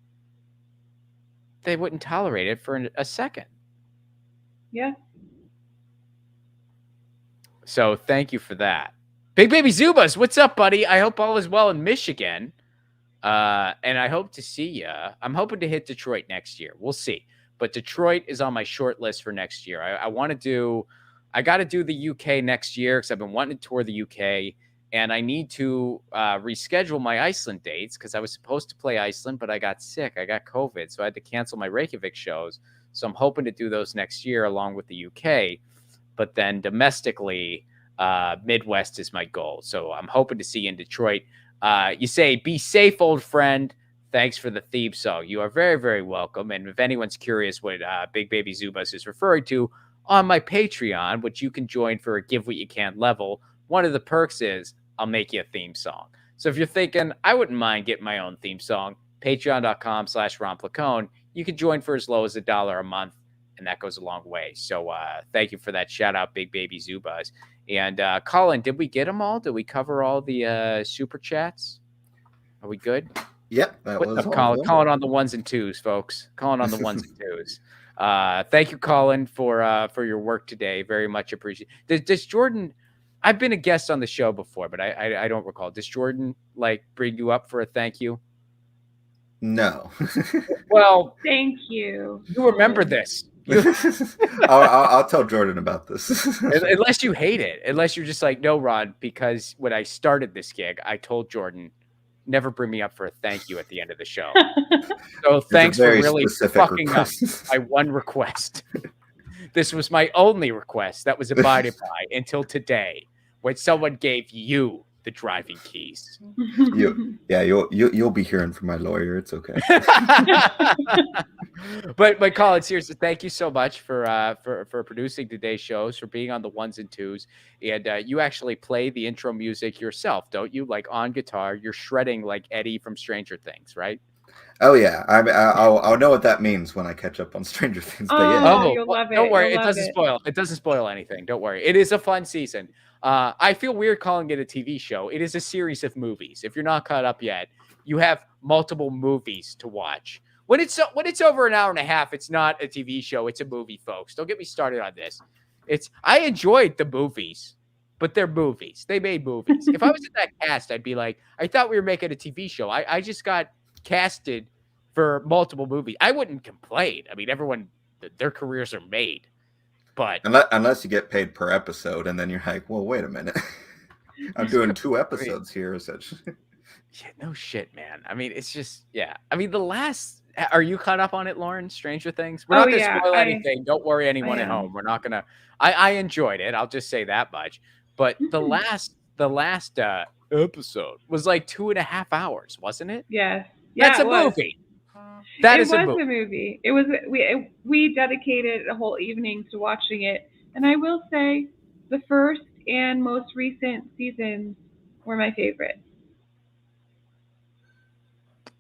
They wouldn't tolerate it for a second. Yeah. So thank you for that. Big Baby Zubas, what's up, buddy? I hope all is well in Michigan. And I hope to see you. I'm hoping to hit Detroit next year. We'll see. But Detroit is on my short list for next year. I got to do the UK next year because I've been wanting to tour the UK. And I need to reschedule my Iceland dates because I was supposed to play Iceland, but I got sick. I got COVID. So I had to cancel my Reykjavik shows. So I'm hoping to do those next year along with the UK. But then domestically, Midwest is my goal. So I'm hoping to see you in Detroit. You say, be safe, old friend. Thanks for the theme song. You are very, very welcome. And if anyone's curious what Big Baby Zubas is referring to, on my Patreon, which you can join for a give what you can level, one of the perks is I'll make you a theme song. So if you're thinking, I wouldn't mind getting my own theme song, patreon.com/Ron Placone. You can join for as low as $1 a month, and that goes a long way. So thank you for that shout out, Big Baby Zubas. And Colin, did we get them all? Did we cover all the super chats? Are we good? Yep. What's up, Colin? Colin on the ones and twos, folks. Colin on the ones and twos. Thank you, Colin, for your work today. Very much appreciated. Does Jordan? I've been a guest on the show before, but I don't recall. Does Jordan bring you up for a thank you? No. Well, thank you. You remember this. I'll tell Jordan about this. Unless you hate it. Unless you're just like, no, Ron, because when I started this gig, I told Jordan, never bring me up for a thank you at the end of the show. So thanks for really fucking up my one request. This was my only request that was abided by until today, when someone gave you the driving keys. You'll be hearing from my lawyer. It's okay. But Colin, seriously, thank you so much for producing today's shows, for being on the ones and twos, and you actually play the intro music yourself, don't you? Like on guitar, you're shredding like Eddie from Stranger Things, right? Oh yeah, I'll know what that means when I catch up on Stranger Things. But yeah. You'll love it. Don't worry, it doesn't spoil anything. Don't worry, it is a fun season. I feel weird calling it a TV show. It is a series of movies. If you're not caught up yet, you have multiple movies to watch. When it's over an hour and a half, it's not a TV show. It's a movie, folks. Don't get me started on this. I enjoyed the movies, but they're movies. They made movies. If I was in that cast, I'd be like, I thought we were making a TV show. I just got casted for multiple movies. I wouldn't complain. I mean, everyone, their careers are made. But unless you get paid per episode, and then you're like, well, wait a minute. I'm doing 2 episodes here, such. Yeah, no shit, man. I mean, it's just, yeah. I mean, are you caught up on it, Lauren? Stranger Things? We're not going to spoil anything. Don't worry, anyone at home. We're not going to. I enjoyed it. I'll just say that much. But the last episode was like 2.5 hours, wasn't it? Yes. That's a movie. That is a movie. It was. We dedicated a whole evening to watching it, and I will say, the first and most recent seasons were my favorite.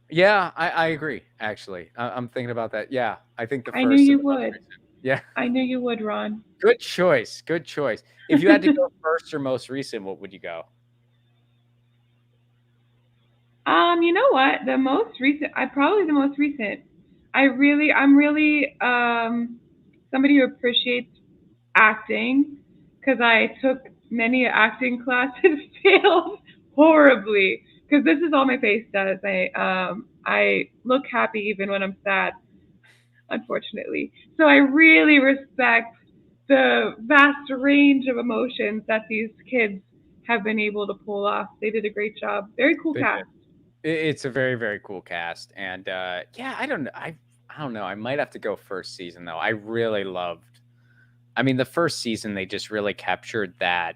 Yeah, I agree. Actually, I'm thinking about that. Yeah, I think the first. I knew you would. Yeah. I knew you would, Ron. Good choice. Good choice. If you had to go first or most recent, what would you go? You know what? The most recent, probably the most recent. I'm really somebody who appreciates acting because I took many acting classes, failed horribly because this is all my face does. I look happy even when I'm sad, unfortunately. So I really respect the vast range of emotions that these kids have been able to pull off. They did a great job. Very cool They did. cast. It's a very, very cool cast. And yeah, I don't know. I don't know. I might have to go first season though. I really loved. I mean, the first season they just really captured that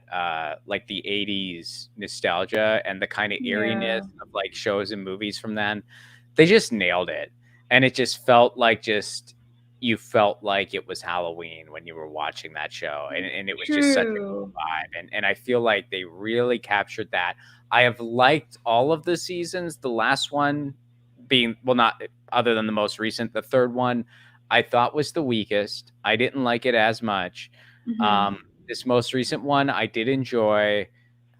like the 80s nostalgia and the kind of Yeah. eeriness of like shows and movies from then. They just nailed it. And it just felt like just you felt like it was Halloween when you were watching that show. And it was just such a cool True. vibe. And I feel like they really captured that. I have liked all of the seasons. The last one being, well, not other than the most recent, the third one I thought was the weakest. I didn't like it as much. Hmm. This most recent one I did enjoy.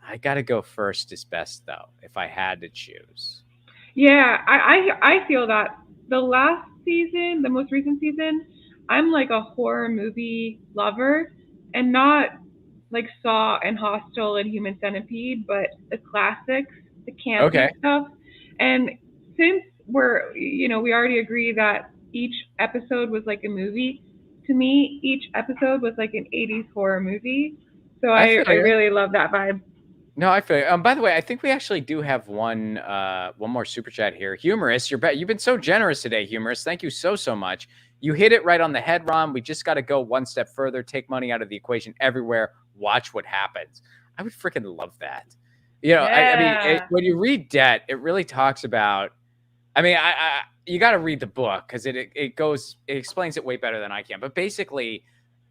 I got to go first is best though, if I had to choose. Yeah, I feel that the last season, the most recent season, I'm like a horror movie lover, and not like Saw and Hostel and Human Centipede, but the classics, the campy Okay. stuff. And since we already agree that each episode was like a movie. To me, each episode was like an 80s horror movie. So I feel I you. really love that vibe. No, I feel you. By the way, I think we actually do have one more super chat here. Humorous, you've been so generous today, Humorous. Thank you so much. You hit it right on the head, Ron. We just got to go one step further, take money out of the equation everywhere, watch what happens. I would freaking love that. I mean, Yeah. when you read Debt, it really talks about. I mean, you got to read the book because it explains it way better than I can. But basically,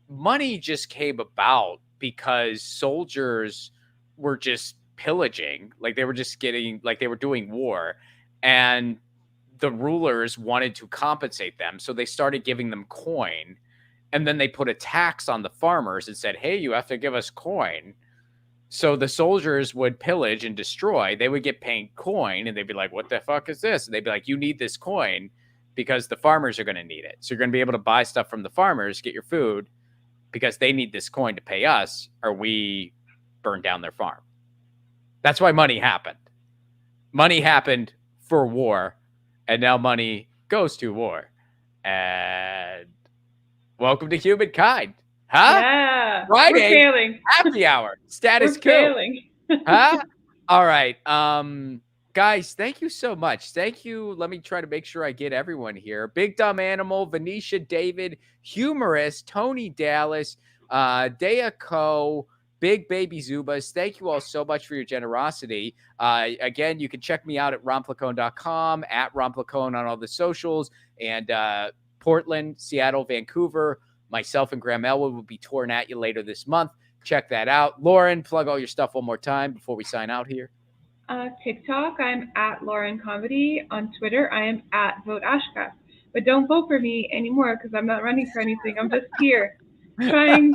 money just came about because soldiers were just pillaging, like they were just getting, like they were doing war, and the rulers wanted to compensate them, so they started giving them coin, and then they put a tax on the farmers and said, "Hey, you have to give us coin." So the soldiers would pillage and destroy. They would get paid coin, and they'd be like, "What the fuck is this?" And they'd be like, "You need this coin because the farmers are going to need it. So you're going to be able to buy stuff from the farmers, get your food, because they need this coin to pay us, or we burn down their farm." That's why money happened. Money happened for war, and now money goes to war. And welcome to humankind. Huh? Yeah. We're Friday, failing. happy hour, status We're coup. failing. Huh? All right. Guys, thank you so much. Thank you. Let me try to make sure I get everyone here. Big Dumb Animal, Venetia David, Humorous, Tony Dallas, Dea Co, Big Baby Zubas. Thank you all so much for your generosity. Again, you can check me out at romplacone.com, at romplacone on all the socials, and Portland, Seattle, Vancouver. Myself and Graham Elwood will be touring at you later this month. Check that out. Lauren, plug all your stuff one more time before we sign out here. TikTok, I'm at Lauren Comedy. On Twitter, I am at Vote Ashcraft. But don't vote for me anymore because I'm not running for anything. I'm just here trying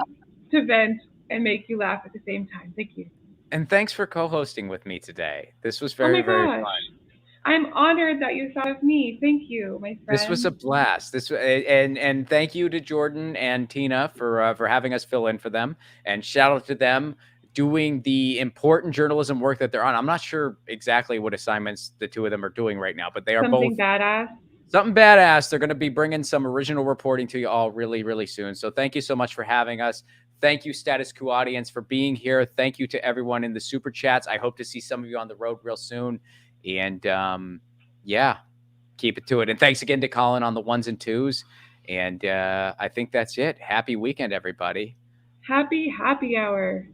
to vent and make you laugh at the same time. Thank you. And thanks for co-hosting with me today. This was Oh my very, very gosh. fun. I'm honored that you thought of me. Thank you, my friend. This was a blast. And thank you to Jordan and Tina for having us fill in for them. And shout out to them doing the important journalism work that they're on. I'm not sure exactly what assignments the two of them are doing right now, but they are Something both badass. something badass. They're going to be bringing some original reporting to you all really, really soon. So thank you so much for having us. Thank you, Status Coup audience, for being here. Thank you to everyone in the super chats. I hope to see some of you on the road real soon. And yeah, keep it to it. And thanks again to Colin on the ones and twos. And I think that's it. Happy weekend, everybody. Happy hour.